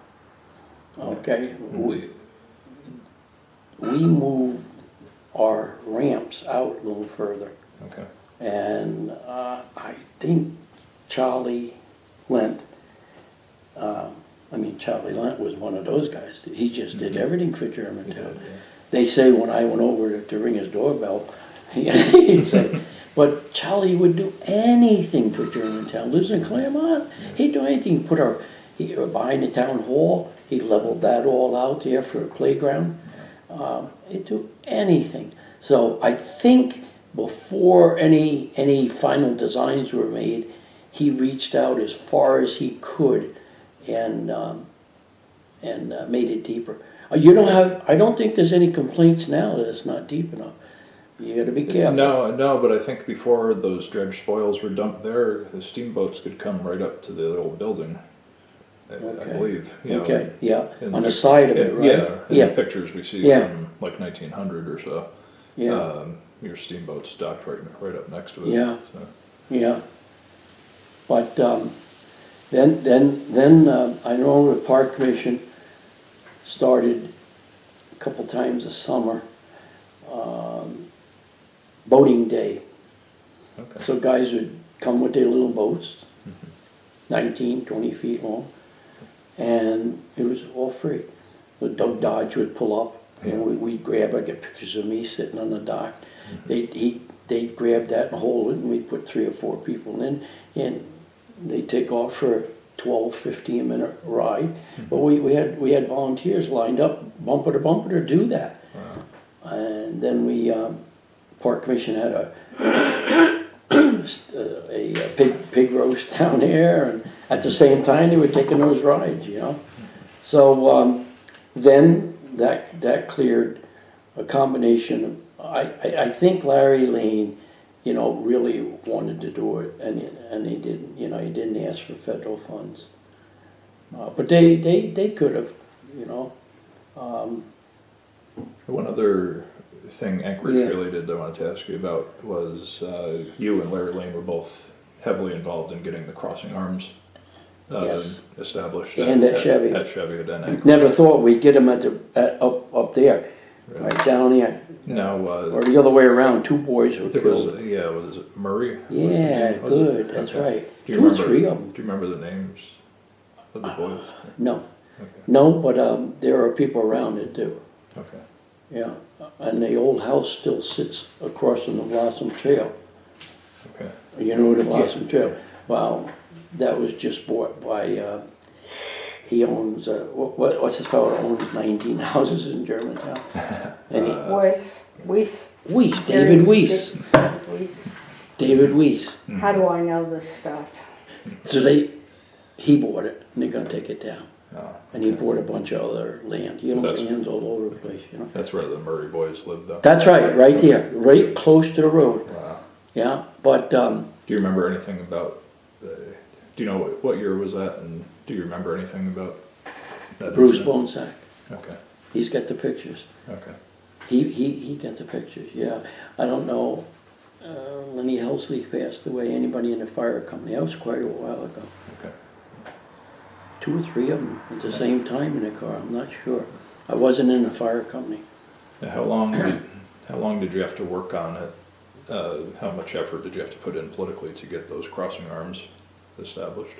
Speaker 2: Okay, we moved our ramps out a little further.
Speaker 1: Okay.
Speaker 2: And I think Charlie Lent, Charlie Lent was one of those guys. He just did everything for Germantown. they say when I went over to ring his doorbell, he'd say, but Charlie would do anything for Germantown. Lives in Claremont. He'd do anything. Behind the town hall, he leveled that all out there for a playground. He'd do anything. So I think before any final designs were made, he reached out as far as he could and made it deeper. I don't think there's any complaints now that it's not deep enough. You gotta be careful.
Speaker 1: No, but I think before those dredge spoils were dumped there, the steamboats could come right up to the old building. I believe.
Speaker 2: Okay, yeah,
Speaker 1: In
Speaker 2: on the side of it, right?
Speaker 1: Yeah, in the pictures we see from like 1900 or so.
Speaker 2: Yeah.
Speaker 1: Your steamboat's docked right up next to it.
Speaker 2: Yeah.
Speaker 1: So.
Speaker 2: Yeah. But then I know the Park Commission started a couple times a summer, boating day.
Speaker 1: Okay.
Speaker 2: So guys would come with their little boats, 19, 20 feet long, and it was all free. The Doug Dodge would pull up, and we'd grab, I get pictures of me sitting on the dock. They'd grab that and hold it, and we'd put 3 or 4 people in, and they'd take off for a 12, 15-minute ride. But we had volunteers lined up, bumper to do that. Wow. And then Park Commission had a pig roast down there, and at the same time they were taking those rides, So then that cleared a combination of, I think Larry Lane, really wanted to do it, and he didn't, he didn't ask for federal funds. But they could have,
Speaker 1: One other thing Anchorage related I wanted to ask you about was you and Larry Lane were both heavily involved in getting the crossing arms established.
Speaker 2: And at Chevy.
Speaker 1: At Chevy and Anchorage.
Speaker 2: Never thought we'd get them up there, right down there.
Speaker 1: No,
Speaker 2: or the other way around, 2 boys were killed.
Speaker 1: Was it Murray?
Speaker 2: Yeah, good, that's right. 2 or 3 of them.
Speaker 1: Do you remember the names of the boys?
Speaker 2: No.
Speaker 1: Okay.
Speaker 2: No, but there are people around that do.
Speaker 1: Okay.
Speaker 2: Yeah, and the old house still sits across from the Blossom Trail.
Speaker 1: Okay.
Speaker 2: You know the Blossom Trail? Well, that was just bought by, he owns, what's his fellow owns 19 houses in Germantown. And
Speaker 3: Weiss.
Speaker 2: David Weiss. David Weiss.
Speaker 3: How do I know this stuff?
Speaker 2: So he bought it, and they're gonna take it down.
Speaker 1: Oh,
Speaker 2: and he bought a bunch of other land. He owns lands all over the place,
Speaker 1: That's where the Murray boys lived, though.
Speaker 2: That's right there, right close to the road.
Speaker 1: Wow.
Speaker 2: Yeah, but
Speaker 1: do you remember anything about? Do you know what year was that? And do you remember anything about that?
Speaker 2: Bruce Bonesack.
Speaker 1: Okay.
Speaker 2: He's got the pictures.
Speaker 1: Okay.
Speaker 2: He got the pictures. Yeah, I don't know. Lenny Helsley passed away. Anybody in the fire company? That was quite a while ago.
Speaker 1: Okay.
Speaker 2: 2 or 3 of them at the same time in the car. I'm not sure. I wasn't in the fire company.
Speaker 1: Now, how long did you have to work on it? How much effort did you have to put in politically to get those crossing arms established?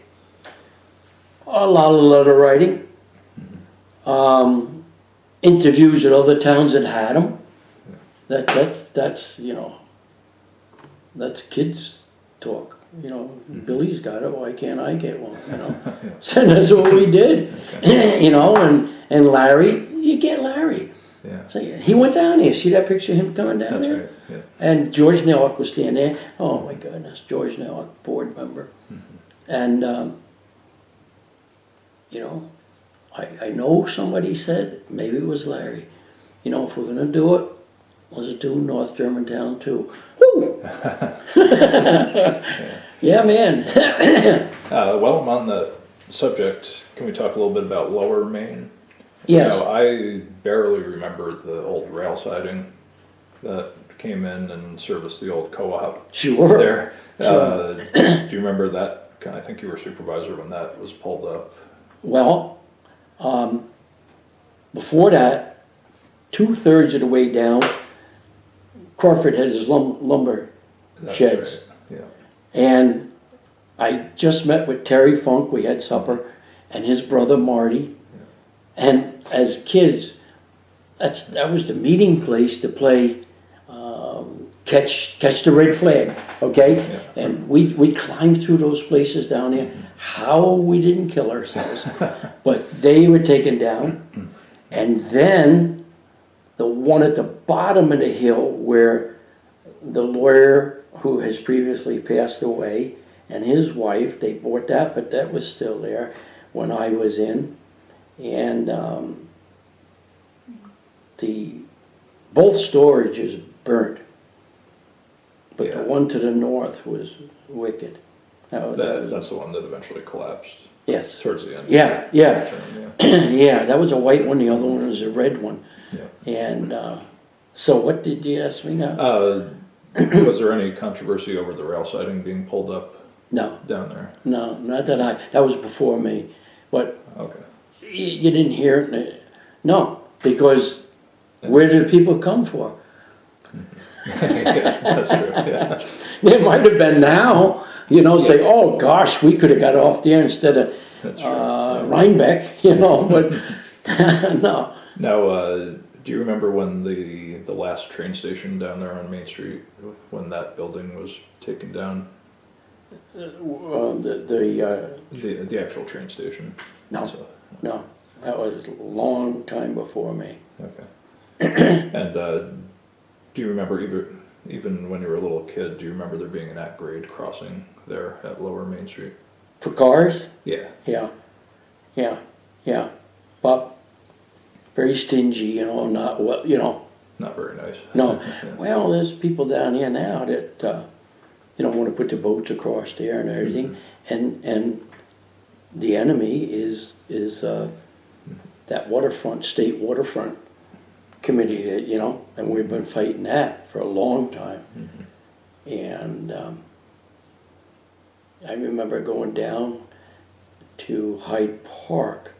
Speaker 2: A lot of letter writing. Interviews at other towns that had them. That's that's kids talk. Billy's got it, why can't I get one? So that's what we did. Okay. And Larry, you get Larry.
Speaker 1: Yeah. So
Speaker 2: he went down there. See that picture of him coming down there?
Speaker 1: Right. Yeah.
Speaker 2: And George Nellock was standing there. Oh my goodness, George Nellock, board member. And I know somebody said, maybe it was Larry, if we're gonna do it, let's do North Germantown too. Woo! Yeah, man.
Speaker 1: While I'm on the subject, can we talk a little bit about Lower Main?
Speaker 2: Yes.
Speaker 1: I barely remember the old rail siding that came in and serviced the old co-op.
Speaker 2: Sure.
Speaker 1: There.
Speaker 2: Sure.
Speaker 1: Do you remember that? I think you were supervisor when that was pulled up.
Speaker 2: Well, before that, 2/3 of the way down, Crawford had his lumber sheds.
Speaker 1: Right. Yeah.
Speaker 2: And I just met with Terry Funk, we had supper, and his brother Marty. Yeah. And as kids, that was the meeting place to play catch the red flag, okay?
Speaker 1: Yeah.
Speaker 2: And we climbed through those places down there. How we didn't kill ourselves, but they were taken down. And then the one at the bottom of the hill where the lawyer who has previously passed away and his wife, they bought that, but that was still there when I was in. And both storages burnt, but
Speaker 1: Yeah.
Speaker 2: the one to the north was wicked.
Speaker 1: That's the one that eventually collapsed
Speaker 2: Yes.
Speaker 1: towards the end.
Speaker 2: Yeah, yeah.
Speaker 1: Yeah.
Speaker 2: Yeah, that was a white one, the other one was a red one.
Speaker 1: Yeah.
Speaker 2: And so what did you ask me now?
Speaker 1: Was there any controversy over the rail siding being pulled up
Speaker 2: No,
Speaker 1: down there?
Speaker 2: no, not that was before me. But
Speaker 1: Okay.
Speaker 2: you didn't hear it? No, because where did the people come for?
Speaker 1: Yeah, that's true. Yeah.
Speaker 2: It might have been now, say, oh gosh, we could have got off there instead of
Speaker 1: That's true.
Speaker 2: Rhinebeck, but no.
Speaker 1: Now, do you remember when the last train station down there on Main Street, when that building was taken down? The actual train station?
Speaker 2: No.
Speaker 1: So,
Speaker 2: No, that was a long time before me.
Speaker 1: okay. And do you remember even when you were a little kid, do you remember there being an at-grade crossing there at Lower Main Street?
Speaker 2: For cars?
Speaker 1: Yeah.
Speaker 2: Yeah. But very stingy, not what,
Speaker 1: Not very nice.
Speaker 2: No.
Speaker 1: Yeah.
Speaker 2: Well, there's people down here now that, want to put the boats across there and everything. And the enemy is that state waterfront committee that, and we've been fighting that for a long time. And I remember going down to Hyde Park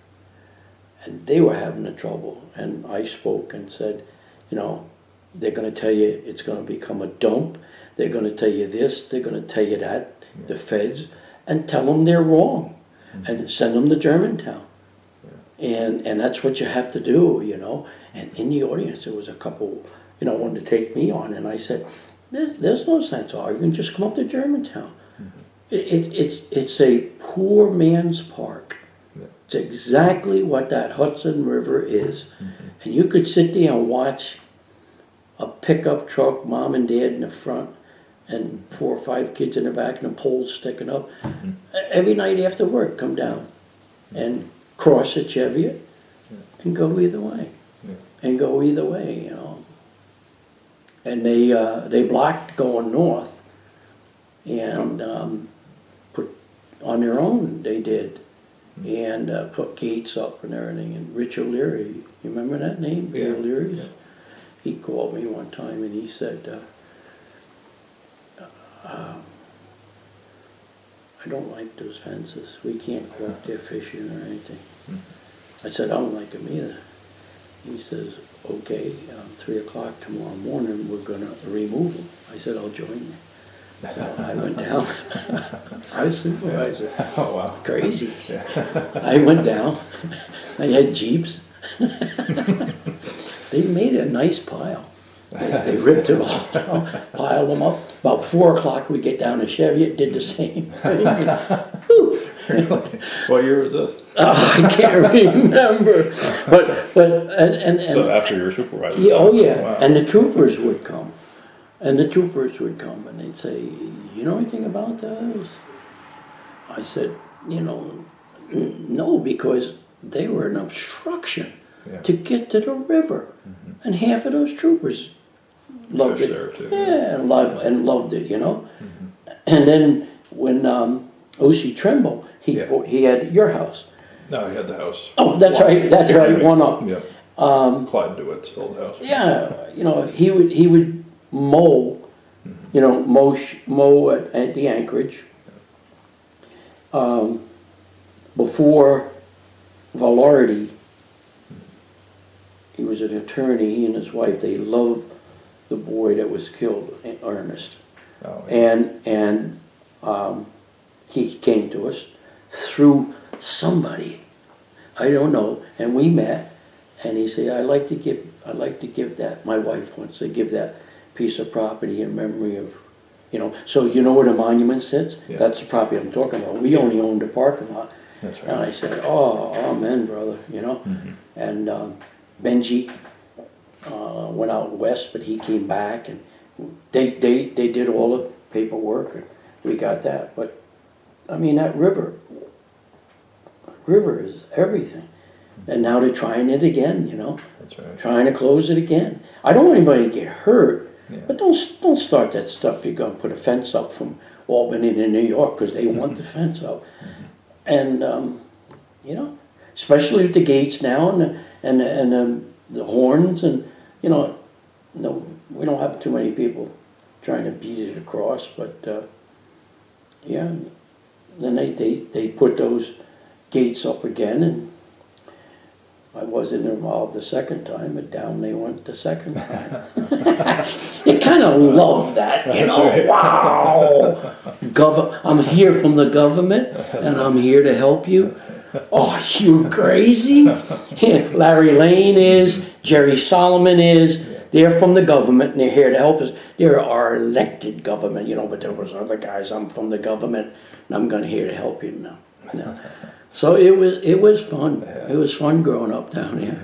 Speaker 2: and they were having the trouble. And I spoke and said, they're going to tell you it's going to become a dump. They're going to tell you this, they're going to tell you that, the feds, and tell them they're wrong. And send them to Germantown. And that's what you have to do, And in the audience, there was a couple, wanted to take me on. And I said, there's no sense arguing, just come up to Germantown. It's a poor man's park. It's exactly what that Hudson River is. And you could sit there and watch a pickup truck, mom and dad in the front, and 4 or 5 kids in the back, and the poles sticking up. Every night after work, come down and cross at Cheviot and go either way. And go either way, And they blocked going north and put on their own, they did. And put gates up and everything. And Rich O'Leary, you remember that name?
Speaker 1: Yeah.
Speaker 2: O'Leary?
Speaker 1: Yeah.
Speaker 2: He called me one time and he said, I don't like those fences. We can't go up there fishing or anything. I said, I don't like them either. He says, okay, 3 o'clock tomorrow morning, we're going to remove them. I said, I'll join you. So I went down. I was supervisor.
Speaker 1: Oh, wow.
Speaker 2: Crazy. I went down. They had Jeeps. They made a nice pile. They ripped it all down, piled them up. About 4 o'clock, we get down to Cheviot, did the same thing.
Speaker 1: Really? What year was this?
Speaker 2: I can't remember. But
Speaker 1: So after your supervisor?
Speaker 2: yeah, oh yeah,
Speaker 1: Wow.
Speaker 2: and the troopers would come. And they'd say, you know anything about those? I said, no, because they were an obstruction to get to the river. And half of those troopers loved
Speaker 1: Fish
Speaker 2: it.
Speaker 1: there, too.
Speaker 2: Yeah, and loved it, And then when O.C. Trimble, he had your house.
Speaker 1: No, he had the house.
Speaker 2: Oh, that's right, one up.
Speaker 1: Yep. Clyde DeWitt's old house.
Speaker 2: Yeah, he would mow, mow at the Anchorage. Before Velarde, he was an attorney, he and his wife, they loved the boy that was killed, Ernest.
Speaker 1: Oh, yeah.
Speaker 2: And he came to us through somebody, I don't know, and we met, And he said, I'd like to give that, my wife wants to give that piece of property in memory of, so you know where the monument sits?
Speaker 1: Yeah.
Speaker 2: That's the property I'm talking about. We only own the parking lot.
Speaker 1: That's
Speaker 2: And I
Speaker 1: right.
Speaker 2: said, oh, amen, brother, And Benji went out west, but he came back, and they did all the paperwork, and we got that. But, I mean, that river is everything. And now they're trying it again,
Speaker 1: That's right.
Speaker 2: trying to close it again. I don't want anybody to get hurt,
Speaker 1: Yeah.
Speaker 2: but don't start that stuff. You're gonna put a fence up from Albany to New York because they want the fence up, and especially with the gates now and the horns and no, we don't have too many people trying to beat it across, but then they put those gates up again, and I wasn't involved the second time, but down they went the second time. You kind of love that,
Speaker 1: Right.
Speaker 2: Wow! I'm here from the government, and I'm here to help you. Oh, you crazy? Larry Lane is, Jerry Solomon is. They're from the government, and they're here to help us. They're our elected government, but there was other guys. I'm from the government, and I'm gonna here to help you now. No. So it was fun. It was fun growing up down here.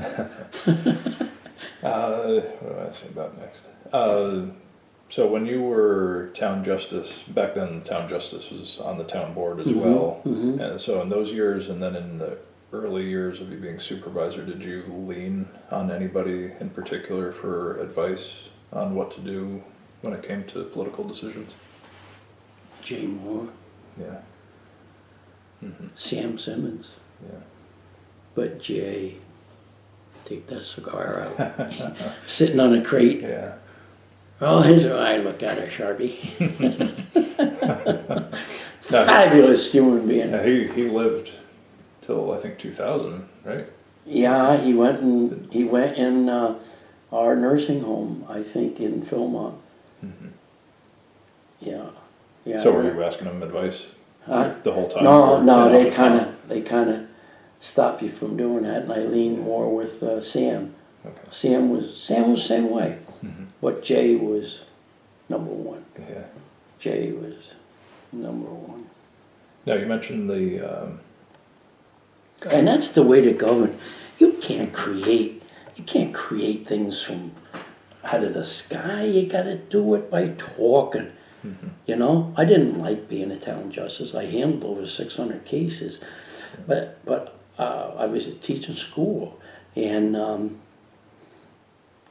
Speaker 1: What do I say about next? So when you were town justice, back then town justice was on the town board as well. And so in those years, and then in the early years of you being supervisor, did you lean on anybody in particular for advice on what to do when it came to political decisions?
Speaker 2: Jay Moore,
Speaker 1: Yeah.
Speaker 2: Sam Simmons.
Speaker 1: Yeah.
Speaker 2: But Jay, take that cigar out. Sitting on a crate.
Speaker 1: Yeah.
Speaker 2: Oh, here's how I look at her, Sharpe. Fabulous human being.
Speaker 1: Yeah, he lived till I think 2000, right?
Speaker 2: Yeah, he went in our nursing home, I think, in Philmont. Yeah.
Speaker 1: So were you asking him advice the whole time?
Speaker 2: No,
Speaker 1: Or
Speaker 2: they
Speaker 1: in
Speaker 2: kind of stop you from doing that, and I leaned more with Sam.
Speaker 1: Okay.
Speaker 2: Sam was the same way, but Jay was number one.
Speaker 1: Yeah.
Speaker 2: Jay was number one.
Speaker 1: Now you mentioned the.
Speaker 2: And that's the way to govern. You can't create things from out of the sky. You got to do it by talking. I didn't like being a town justice. I handled over 600 cases, but I was teaching school, and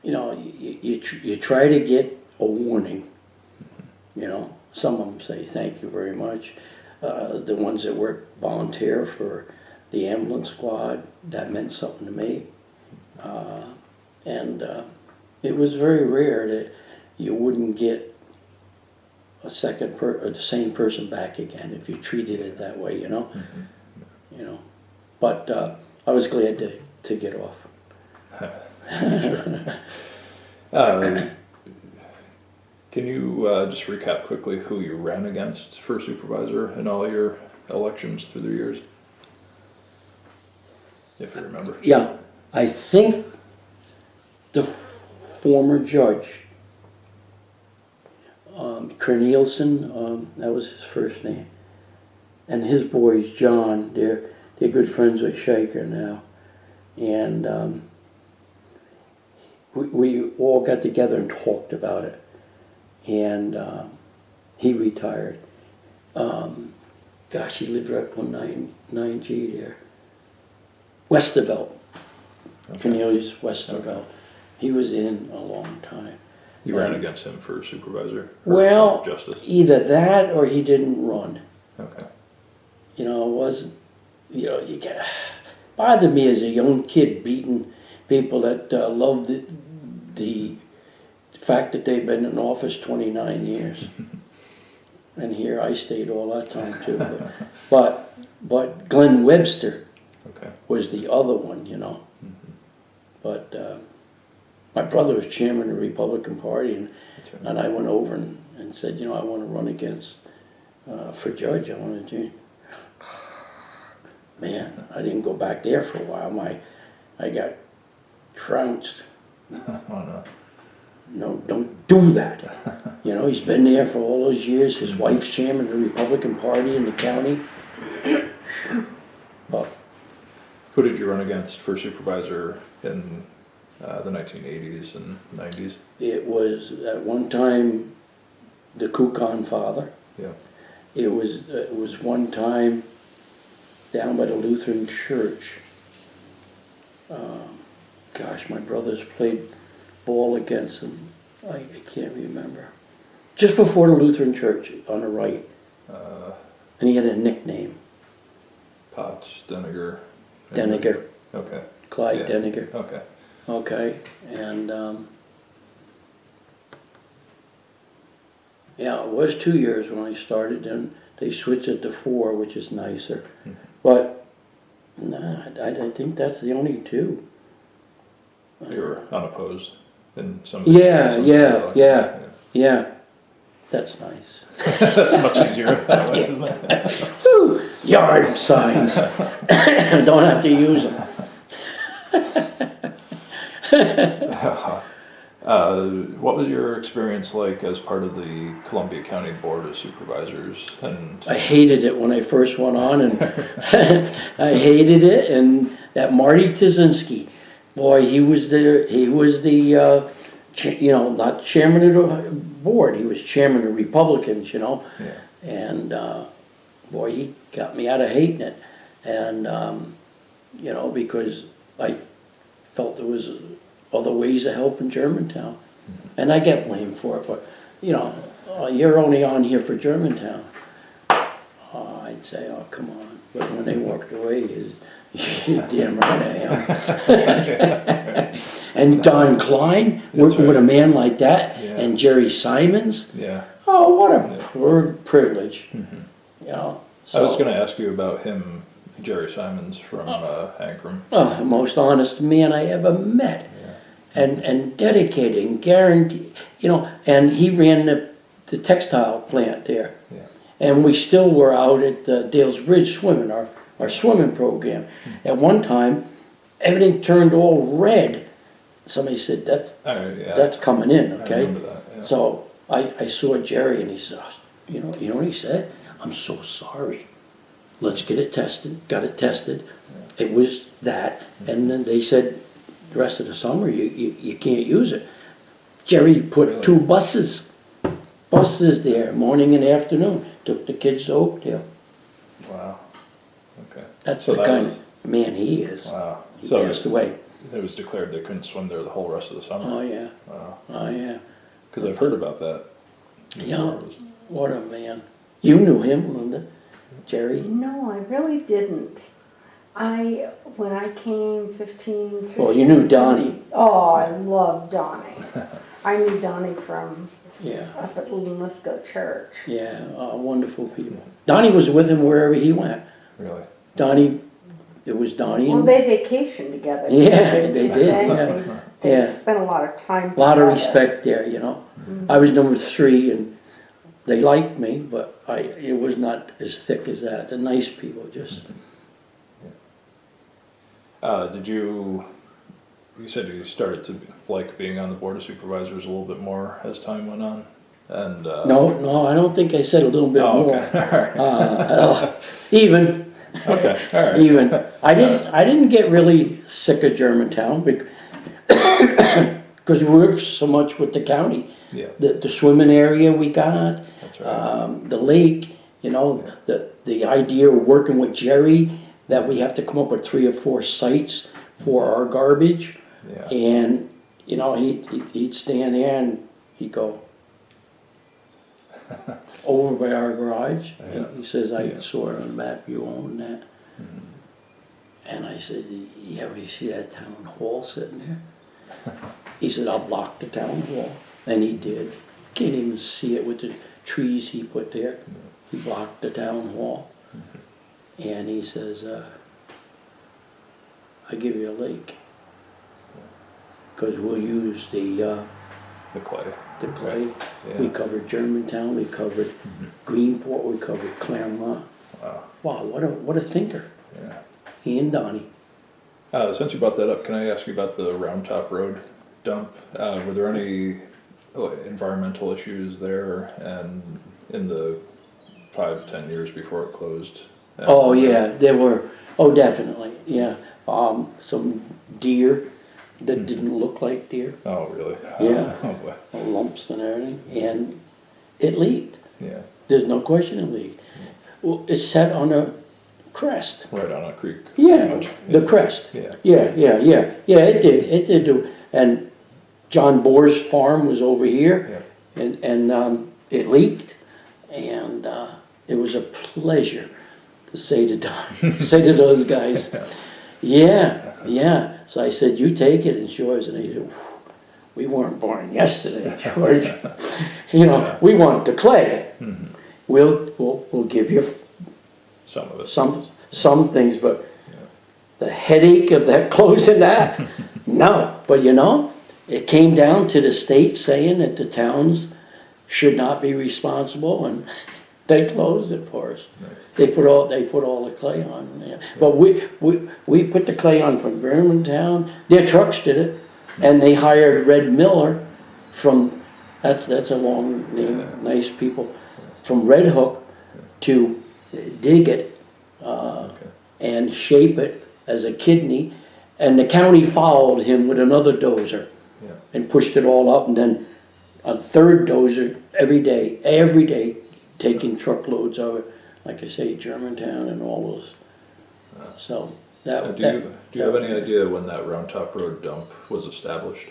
Speaker 2: you try to get a warning. Some of them say thank you very much. The ones that work volunteer for the ambulance squad, that meant something to me. And it was very rare that you wouldn't get a or the same person back again if you treated it that way, But I was glad to get off.
Speaker 1: Can you just recap quickly who you ran against for supervisor in all your elections through the years? If you remember.
Speaker 2: Yeah, I think the former judge, Cornelison, that was his first name, and his boys, John, they're good friends with Shaker now, and we all got together and talked about it, and he retired. He lived right on 9G there. Westervelt,
Speaker 1: Okay.
Speaker 2: Cornelius Westervelt. He was in a long time.
Speaker 1: You ran against him for supervisor? Or
Speaker 2: Well,
Speaker 1: justice?
Speaker 2: either that or he didn't run.
Speaker 1: Okay.
Speaker 2: It wasn't, bothered me as a young kid beating people that loved the fact that they've been in office 29 years. And here I stayed all that time too. But Glenn Webster was the other one, But my brother was chairman of the Republican Party, and I went over and said, I want to run against, for judge, I want to do. Man, I didn't go back there for a while. I got trounced.
Speaker 1: Oh, no.
Speaker 2: No, don't do that. You know, he's been there for all those years. His wife's chairman of the Republican Party in the county. But
Speaker 1: Who did you run against for supervisor in the 1980s and 90s?
Speaker 2: it was at one time the Kukan father.
Speaker 1: Yeah.
Speaker 2: It was one time down by the Lutheran church. Gosh, my brothers played ball against him. I can't remember. Just before the Lutheran church on the right. And he had a nickname.
Speaker 1: Potts, Deniger.
Speaker 2: Deniger.
Speaker 1: Okay.
Speaker 2: Clyde
Speaker 1: Yeah.
Speaker 2: Deniger.
Speaker 1: Okay.
Speaker 2: Okay, and yeah, it was 2 years when I started, then they switched it to 4, which is nicer. But nah, I think that's the only 2.
Speaker 1: You were unopposed in some.
Speaker 2: Yeah. That's nice.
Speaker 1: That's much easier that way, isn't it?
Speaker 2: Whew, yard signs. Don't have to use them.
Speaker 1: What was your experience like as part of the Columbia County Board of Supervisors? And
Speaker 2: I hated it when I first went on, and I hated it. And that Marty Tizinski, boy, he was the not chairman of the board. He was chairman of Republicans,
Speaker 1: Yeah.
Speaker 2: And boy, he got me out of hating it, and because I felt there was other ways of helping Germantown, and I get blamed for it. But you're only on here for Germantown. I'd say, oh, come on. But when they walked away, you're damn right I am. And Don Klein, working with a man like that, and Jerry Simons.
Speaker 1: Yeah.
Speaker 2: Oh, what a privilege.
Speaker 1: I was going to ask you about him, Jerry Simons from Ankrum.
Speaker 2: The most honest man I ever met. And dedicated and guaranteed, and he ran the textile plant there.
Speaker 1: Yeah.
Speaker 2: And we still were out at Dales Bridge swimming, our swimming program. At one time, everything turned all red. Somebody said, that's coming in, okay?
Speaker 1: I remember that, yeah.
Speaker 2: So I saw Jerry, and he said, you know what he said? I'm so sorry. Let's get it tested. Got it tested. Yeah. It was that. And then they said, the rest of the summer, you can't use it. Jerry put 2 buses there, morning and afternoon. Took the kids to Oakdale.
Speaker 1: Wow. Okay.
Speaker 2: That's the kind of man he is.
Speaker 1: Wow.
Speaker 2: He
Speaker 1: So
Speaker 2: passed away.
Speaker 1: It was declared they couldn't swim there the whole rest of the summer.
Speaker 2: Oh, yeah.
Speaker 1: Wow.
Speaker 2: Oh, yeah.
Speaker 1: Because I've heard about that.
Speaker 2: Yeah. What a man. You knew him, Linda. Jerry.
Speaker 3: No, I really didn't. When I came 15, 16...
Speaker 2: Oh, you knew Donnie.
Speaker 3: Oh, I love Donnie. I knew Donnie from up at Lithgow Church.
Speaker 2: Yeah, wonderful people. Donnie was with him wherever he went.
Speaker 1: Really?
Speaker 2: Donnie, it was Donnie.
Speaker 3: Well, they vacationed together.
Speaker 2: Yeah, they did.
Speaker 3: They spent a lot of time together.
Speaker 2: A lot of respect there, I was number 3, and they liked me, but it was not as thick as that. The nice people just...
Speaker 1: Did you said you started to like being on the Board of Supervisors a little bit more as time went on? And
Speaker 2: No, I don't think I said a little bit more.
Speaker 1: Okay. All right.
Speaker 2: Even.
Speaker 1: Okay, all right.
Speaker 2: Even. I didn't get really sick of Germantown because we worked so much with the county.
Speaker 1: Yeah.
Speaker 2: The swimming area we got,
Speaker 1: That's right.
Speaker 2: the lake, the idea of working with Jerry, that we have to come up with 3 or 4 sites for our garbage.
Speaker 1: Yeah.
Speaker 2: And, he'd stand there and he'd go over by our garage.
Speaker 1: Yeah.
Speaker 2: He says, I saw it on the map, you own that.
Speaker 1: Mm-hmm.
Speaker 2: And I said, yeah, you see that town hall sitting there? He said, I'll block the town hall. And he did. Can't even see it with the trees he put there. He blocked the town hall. And he says, I give you a lake. Because we'll use the
Speaker 1: clay.
Speaker 2: The clay.
Speaker 1: Yeah.
Speaker 2: We covered Germantown, we covered Greenport, we covered Claremont.
Speaker 1: Wow.
Speaker 2: Wow, what a thinker.
Speaker 1: Yeah.
Speaker 2: He and Donnie.
Speaker 1: Since you brought that up, can I ask you about the Round Top Road dump? Were there any environmental issues there and in the 5-10 years before it closed?
Speaker 2: Oh, yeah, there were, oh, definitely, yeah. Some deer that didn't look like deer.
Speaker 1: Oh, really?
Speaker 2: Yeah.
Speaker 1: Oh, boy.
Speaker 2: Lumps and everything, and it leaked.
Speaker 1: Yeah.
Speaker 2: There's no question it leaked. Well, it's set on a crest.
Speaker 1: Right on a creek.
Speaker 2: Yeah,
Speaker 1: Much.
Speaker 2: the crest.
Speaker 1: Yeah.
Speaker 2: Yeah, it did do. And John Boer's farm was over here, and it leaked, and it was a pleasure to say to those guys, yeah. So I said, you take it, it's yours. And they said, we weren't born yesterday, George. We want the clay.
Speaker 1: Mm-hmm.
Speaker 2: We'll give you
Speaker 1: Some of it.
Speaker 2: some things, but the headache of that closing that, no. But it came down to the state saying that the towns should not be responsible, and they closed it for us.
Speaker 1: Nice.
Speaker 2: They put all the clay on. Yeah. But we put the clay on from Germantown. Their trucks did it, and they hired Red Miller from that's a long name, nice people, from Red Hook to dig it and shape it as a kidney, and the county followed him with another dozer and pushed it all up, and then a third dozer every day, taking truckloads of it, like I say, Germantown and all those. So that.
Speaker 1: Do you have any idea when that Round Top Road dump was established?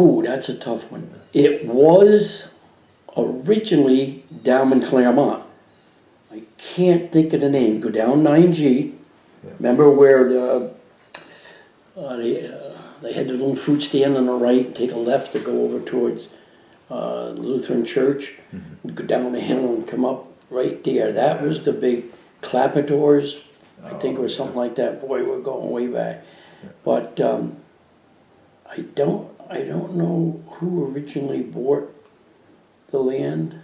Speaker 2: Ooh, that's a tough one. It was originally down in Claremont. I can't think of the name. Go down 9G.
Speaker 1: Yeah.
Speaker 2: Remember where they had the little fruit stand on the right, take a left to go over towards Lutheran Church, go down the hill and come up right there. That was the big Clapidors. I think it was something like that. Boy, we're going way back. But I don't know who originally bought the land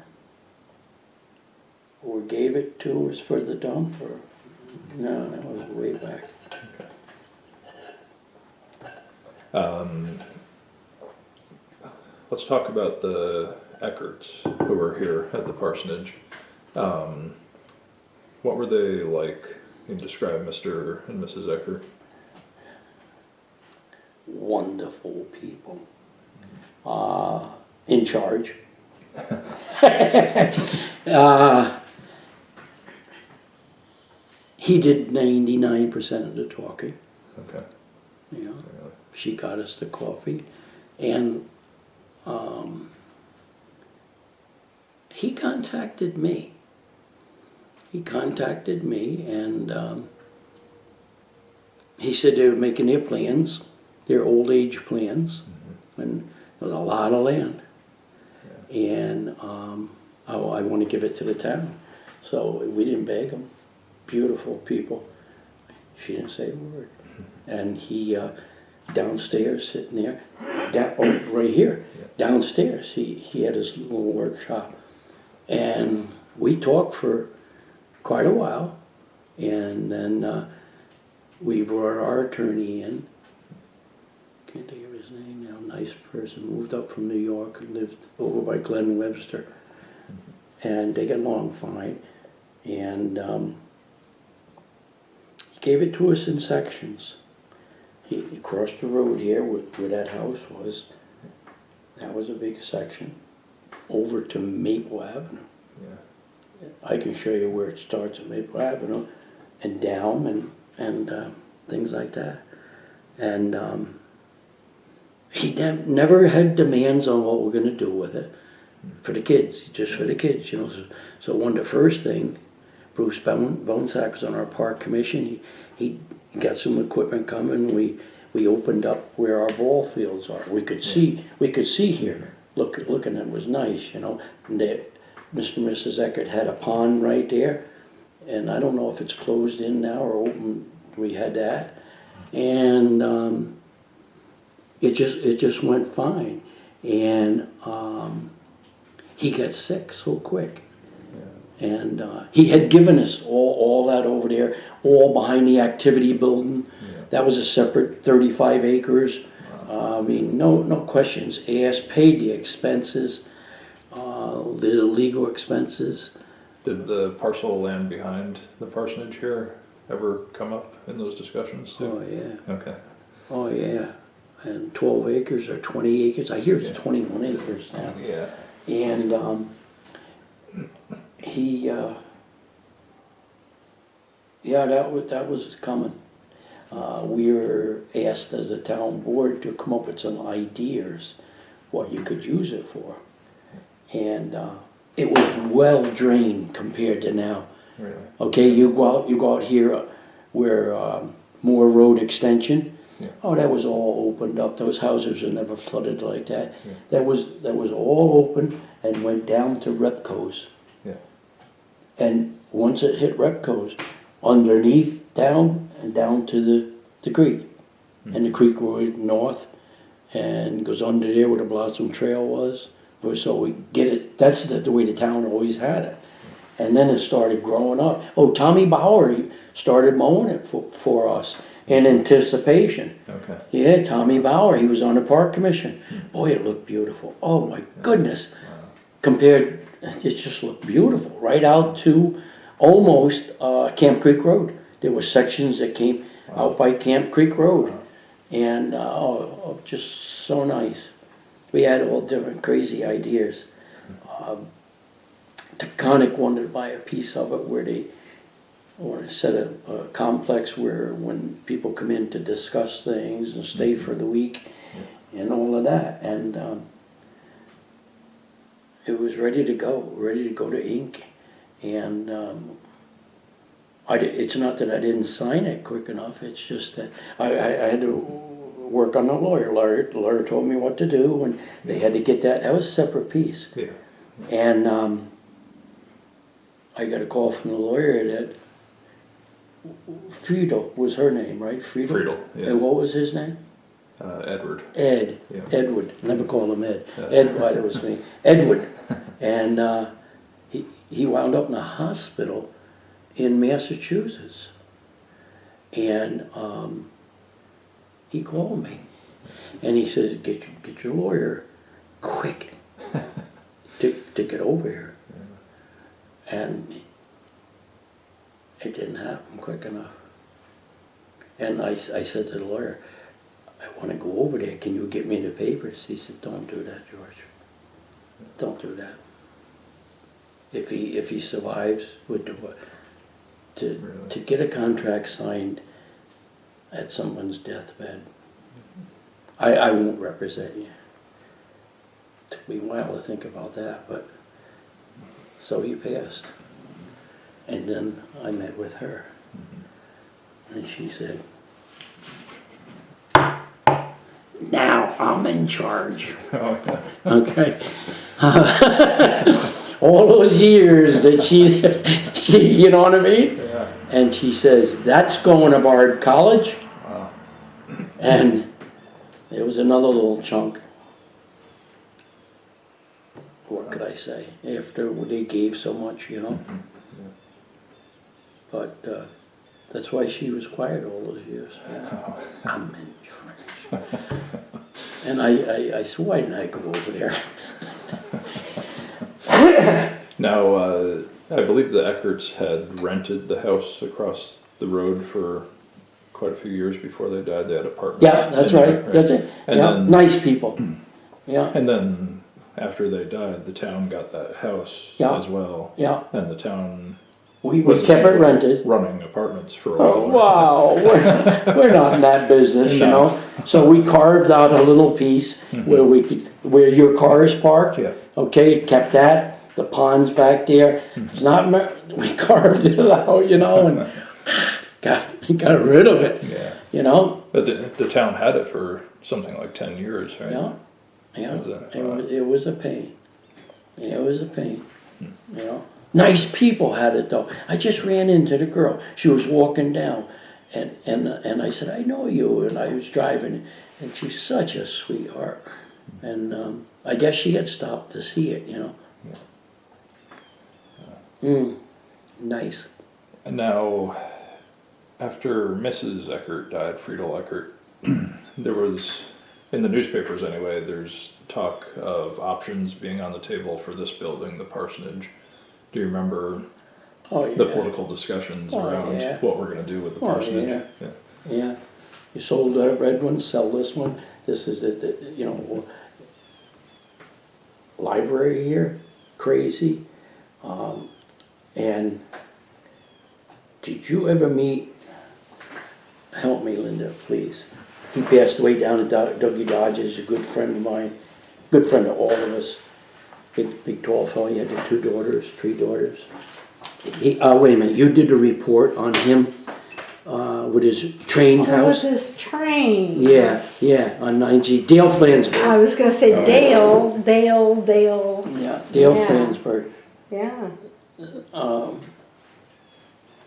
Speaker 2: or gave it to us for the dump, or no, that was way back.
Speaker 1: Let's talk about the Eckerts who were here at the parsonage. What were they like? Can you describe Mr. and Mrs. Eckert?
Speaker 2: Wonderful people. In charge. He did 99% of the talking.
Speaker 1: Okay.
Speaker 2: She got us the coffee, and he contacted me. And he said they were making their plans, their old age plans, and there was a lot of land. And I want to give it to the town. So we didn't beg him. Beautiful people. She didn't say a word. And he, downstairs sitting there, right here, downstairs, he had his little workshop. And we talked for quite a while. And then we brought our attorney in. Can't think of his name now. Nice person. Moved up from New York and lived over by Glen Webster. And they got along fine. And he gave it to us in sections. He crossed the road here where that house was. That was a big section. Over to Maple Avenue.
Speaker 1: Yeah.
Speaker 2: I can show you where it starts at Maple Avenue and down and things like that. And he never had demands on what we're going to do with it for the kids, just for the kids, So one of the first thing, Bruce Bonesack was on our park commission. He got some equipment coming. We opened up where our ball fields are. We could see here. Looking at it was nice, And Mr. and Mrs. Eckert had a pond right there, and I don't know if it's closed in now or open. We had that, and it just went fine. And he got sick so quick, And he had given us all that over there, all behind the activity building.
Speaker 1: Yeah.
Speaker 2: That was a separate 35 acres. I mean, no questions asked, paid the expenses, the legal expenses.
Speaker 1: Did the parcel of land behind the parsonage here ever come up in those discussions too?
Speaker 2: Oh, yeah.
Speaker 1: Okay.
Speaker 2: Oh, yeah. And 12 acres or 20 acres. I hear it's 21 acres now.
Speaker 1: Yeah.
Speaker 2: And he, yeah, that was coming. We were asked as a town board to come up with some ideas what you could use it for. And it was well drained compared to now.
Speaker 1: Really?
Speaker 2: Okay, you go out here where Moore Road Extension.
Speaker 1: Yeah.
Speaker 2: Oh, that was all opened up. Those houses were never flooded like that.
Speaker 1: Yeah.
Speaker 2: That was all open and went down to Repco's.
Speaker 1: Yeah.
Speaker 2: And once it hit Repco's, underneath, down, and down to the creek.
Speaker 1: Mm-hmm.
Speaker 2: And the creek went north and goes under there where the Blossom Trail was. So we get it, that's the way the town always had it. And then it started growing up. Oh, Tommy Bauer started mowing it for us in anticipation.
Speaker 1: Okay.
Speaker 2: Yeah, Tommy Bauer, he was on the park commission. Boy, it looked beautiful. Oh my goodness. Compared, it just looked beautiful. Right out to almost Camp Creek Road. There were sections that came out by Camp Creek Road. And just so nice. We had all different crazy ideas. Taconic wanted to buy a piece of it where they want to set a complex where when people come in to discuss things and stay for the week and all of that. And it was ready to go to ink. And it's not that I didn't sign it quick enough, it's just that I had to work on the lawyer. The lawyer told me what to do, and they had to get that. That was a separate piece.
Speaker 1: Yeah.
Speaker 2: And I got a call from the lawyer that Friedel was her name, right?
Speaker 1: Friedel, yeah.
Speaker 2: And what was his name?
Speaker 1: Edward.
Speaker 2: Ed.
Speaker 1: Yeah.
Speaker 2: Edward. Never call him Ed.
Speaker 1: Yeah.
Speaker 2: Edward, it was me. Edward. And he wound up in a hospital in Massachusetts. And he called me. And he says, get your lawyer quick to get over here. Yeah. And it didn't happen quick enough. And I said to the lawyer, I want to go over there. Can you get me the papers? He said, don't do that, George. Don't do that. If he survives, we'll do it. To get a contract signed at someone's deathbed, I won't represent you. It took me a while to think about that, but so he passed. And then I met with her. And she said, now I'm in charge.
Speaker 1: Oh, yeah.
Speaker 2: Okay. All those years that she, you know what I mean?
Speaker 1: Yeah.
Speaker 2: And she says, that's going to Bard College.
Speaker 1: Wow.
Speaker 2: And there was another little chunk. What could I say? After they gave so much, you know?
Speaker 1: Yeah.
Speaker 2: But that's why she was quiet all those years. I'm in charge. And I said, why didn't I go over there?
Speaker 1: Now, I believe the Eckerts had rented the house across the road for quite a few years before they died. They had apartments.
Speaker 2: Yeah, that's
Speaker 1: in
Speaker 2: right.
Speaker 1: there,
Speaker 2: That's it.
Speaker 1: And
Speaker 2: Yeah,
Speaker 1: then,
Speaker 2: nice people. Yeah,
Speaker 1: And then after they died, the town got that house
Speaker 2: Yeah.
Speaker 1: as well.
Speaker 2: yeah.
Speaker 1: And the town
Speaker 2: We
Speaker 1: was
Speaker 2: kept it
Speaker 1: essentially
Speaker 2: rented.
Speaker 1: running apartments for a
Speaker 2: Oh,
Speaker 1: while.
Speaker 2: wow. We're not in that business, you
Speaker 1: No.
Speaker 2: know? So we carved out a little piece where your car is parked.
Speaker 1: Yeah.
Speaker 2: Okay, kept that. The pond's back there. It's not, we carved it out, you know, and got rid of it,
Speaker 1: Yeah.
Speaker 2: you know?
Speaker 1: But the town had it for something like 10 years, right?
Speaker 2: Yeah, yeah.
Speaker 1: Was it?
Speaker 2: It was a pain. It was a pain, you know? Nice people had it though. I just ran into the girl. She was walking down, and I said, I know you, and I was driving, and she's such a sweetheart. And I guess she had stopped to see it, you know. Nice.
Speaker 1: And now, after Mrs. Eckert died, Friedel Eckert, there was, in the newspapers anyway, there's talk of options being on the table for this building, the parsonage. Do you remember
Speaker 2: Oh, yeah.
Speaker 1: the political discussions around
Speaker 2: yeah.
Speaker 1: what we're going to do with the
Speaker 2: Oh,
Speaker 1: parsonage?
Speaker 2: yeah. Yeah. You sold that red one, sell this one. This is the library here, crazy. And did you ever meet, help me Linda, please. He passed away down at Dougie Dodge's, a good friend of mine, good friend of all of us. Big tall fellow, he had the three daughters. Wait a minute, you did a report on him with his train house?
Speaker 3: With his train.
Speaker 2: Yeah, on 9G, Dale Flansburgh.
Speaker 3: I was gonna say Dale.
Speaker 2: Yeah, Dale
Speaker 3: Yeah.
Speaker 2: Flansburgh.
Speaker 3: Yeah.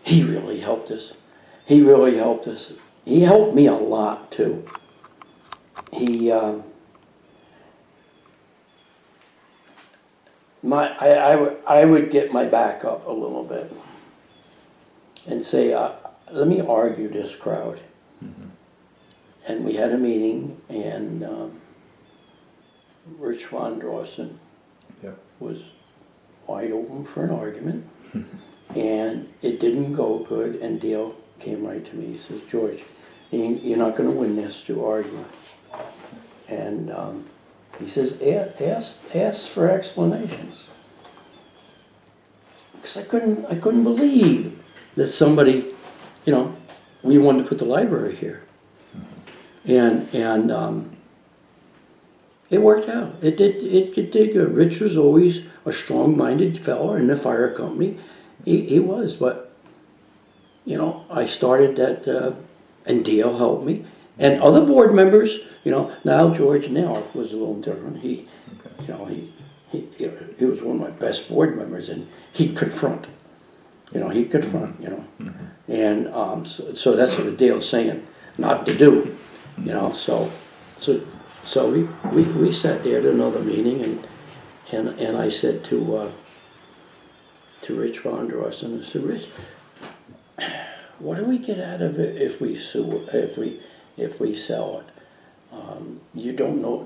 Speaker 2: He really helped us. He helped me a lot too. I would get my back up a little bit and say, let me argue this crowd.
Speaker 1: Mm-hmm.
Speaker 2: And we had a meeting, and Rich Von Drossen was wide open for an argument, and it didn't go good, and Dale came right to me. He says, George, you're not going to win this through argument. And he says, ask for explanations. Because I couldn't believe that somebody, we wanted to put the library here. And it worked out. It did good. Rich was always a strong-minded fellow in the fire company. He was, but I started that, and Dale helped me, and other board members. Now George Nail was a little different. He was one of my best board members, and he'd confront.
Speaker 1: Mm-hmm.
Speaker 2: And so that's what Dale's saying not to do. So we sat there at another meeting, and I said to Rich Von Drossen, I said, Rich, what do we get out of it if we sell it? You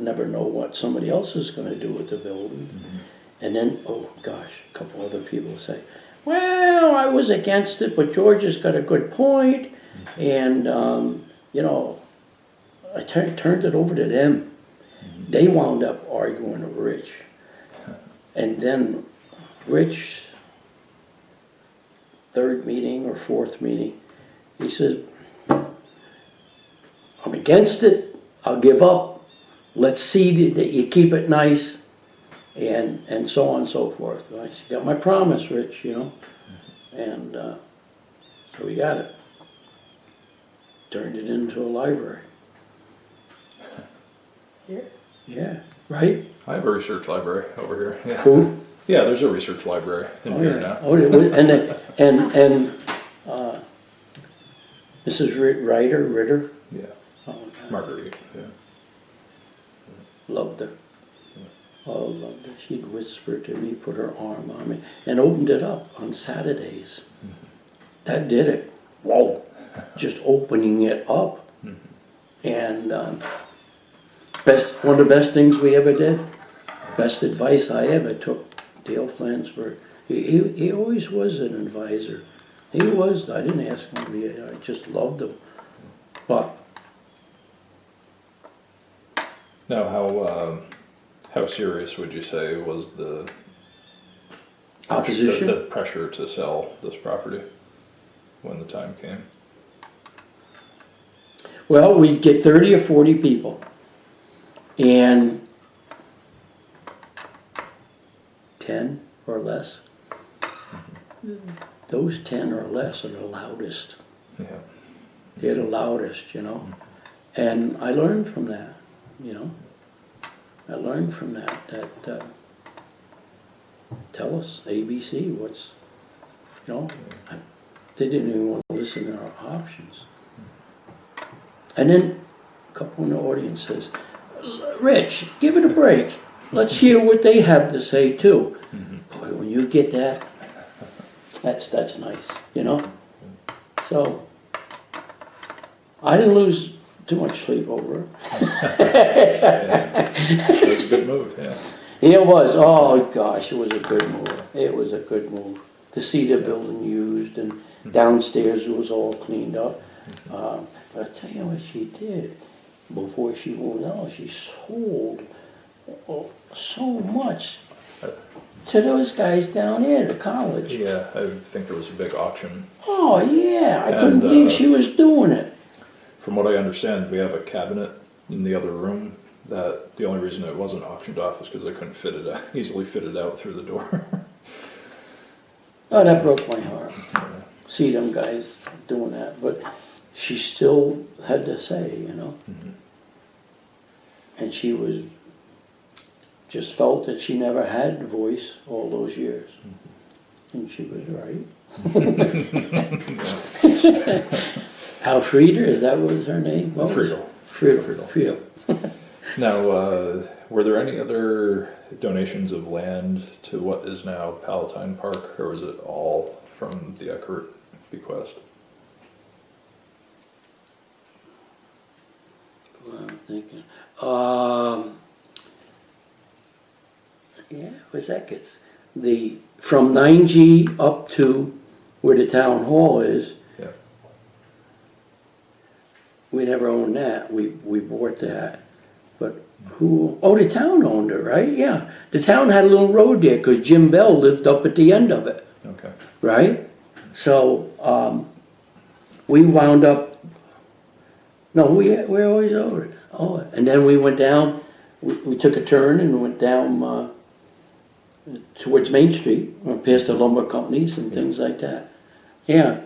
Speaker 2: never know what somebody else is going to do with the building. Mm-hmm. And then, oh gosh, a couple other people say, well, I was against it, but George has got a good point. And, I turned it over to them. Mm-hmm. They wound up arguing with Rich. And then Rich, third meeting or fourth meeting, he says, I'm against it. I'll give up. Let's see that you keep it nice, and so on and so forth. I said, got my promise, Rich, and so we got it. Turned it into a library. Yeah, right?
Speaker 1: I have a research library over here. Yeah.
Speaker 2: Who?
Speaker 1: Yeah, there's a research library in here now.
Speaker 2: Oh, and Mrs. Ritter.
Speaker 1: Yeah.
Speaker 2: Oh,
Speaker 1: Marguerite. Yeah.
Speaker 2: Loved her. Oh, loved her. She'd whisper to me, put her arm on me, and opened it up on Saturdays. Mm-hmm. That did it. Whoa. Just opening it up. Mm-hmm. And one of the best things we ever did, best advice I ever took, Dale Flansburgh. He always was an advisor. He was. I didn't ask him to be. I just loved him. But
Speaker 1: now, how serious would you say was the
Speaker 2: opposition?
Speaker 1: The pressure to sell this property when the time came?
Speaker 2: Well, we'd get 30 or 40 people, and 10 or less. Mm-hmm. Those 10 or less are the loudest.
Speaker 1: Yeah.
Speaker 2: They're the loudest, And I learned from that, I learned from that tell us ABC, what's, they didn't even want to listen to our options. And then a couple in the audience says, Rich, give it a break. Let's hear what they have to say too. Mm-hmm. Boy, when you get that, That's nice, you know? So, I didn't lose too much sleep over it.
Speaker 1: It was a good move, yeah.
Speaker 2: It was, oh gosh, it was a good move. It was a good move. To see the building used and downstairs it was all cleaned up. But I tell you what she did before she moved out, she sold so much to those guys down there at the college.
Speaker 1: Yeah, I think there was a big auction.
Speaker 2: Oh yeah, I couldn't
Speaker 1: And,
Speaker 2: believe she was doing it.
Speaker 1: From what I understand, we have a cabinet in the other room that the only reason it wasn't auctioned off is because they couldn't easily fit it out through the door.
Speaker 2: Oh, that broke my heart. See them guys doing that, but she still had to say, you know. And she was just felt that she never had a voice all those years, and she was right. Alfreda, is that what was her name?
Speaker 1: Friedel.
Speaker 2: Friedel.
Speaker 1: Now, were there any other donations of land to what is now Palatine Park, or was it all from the Eckert bequest?
Speaker 2: Well, I'm thinking. Yeah, it was Eckert's. From 9G up to where the town hall is,
Speaker 1: Yeah.
Speaker 2: we never owned that. We bought that. But who? Oh, the town owned it, right? Yeah. The town had a little road there because Jim Bell lived up at the end of it,
Speaker 1: Okay.
Speaker 2: right? So we wound up. No, we always owed it. Oh, and then we went down. We took a turn and went down towards Main Street, past the lumber companies and things like that. Yeah,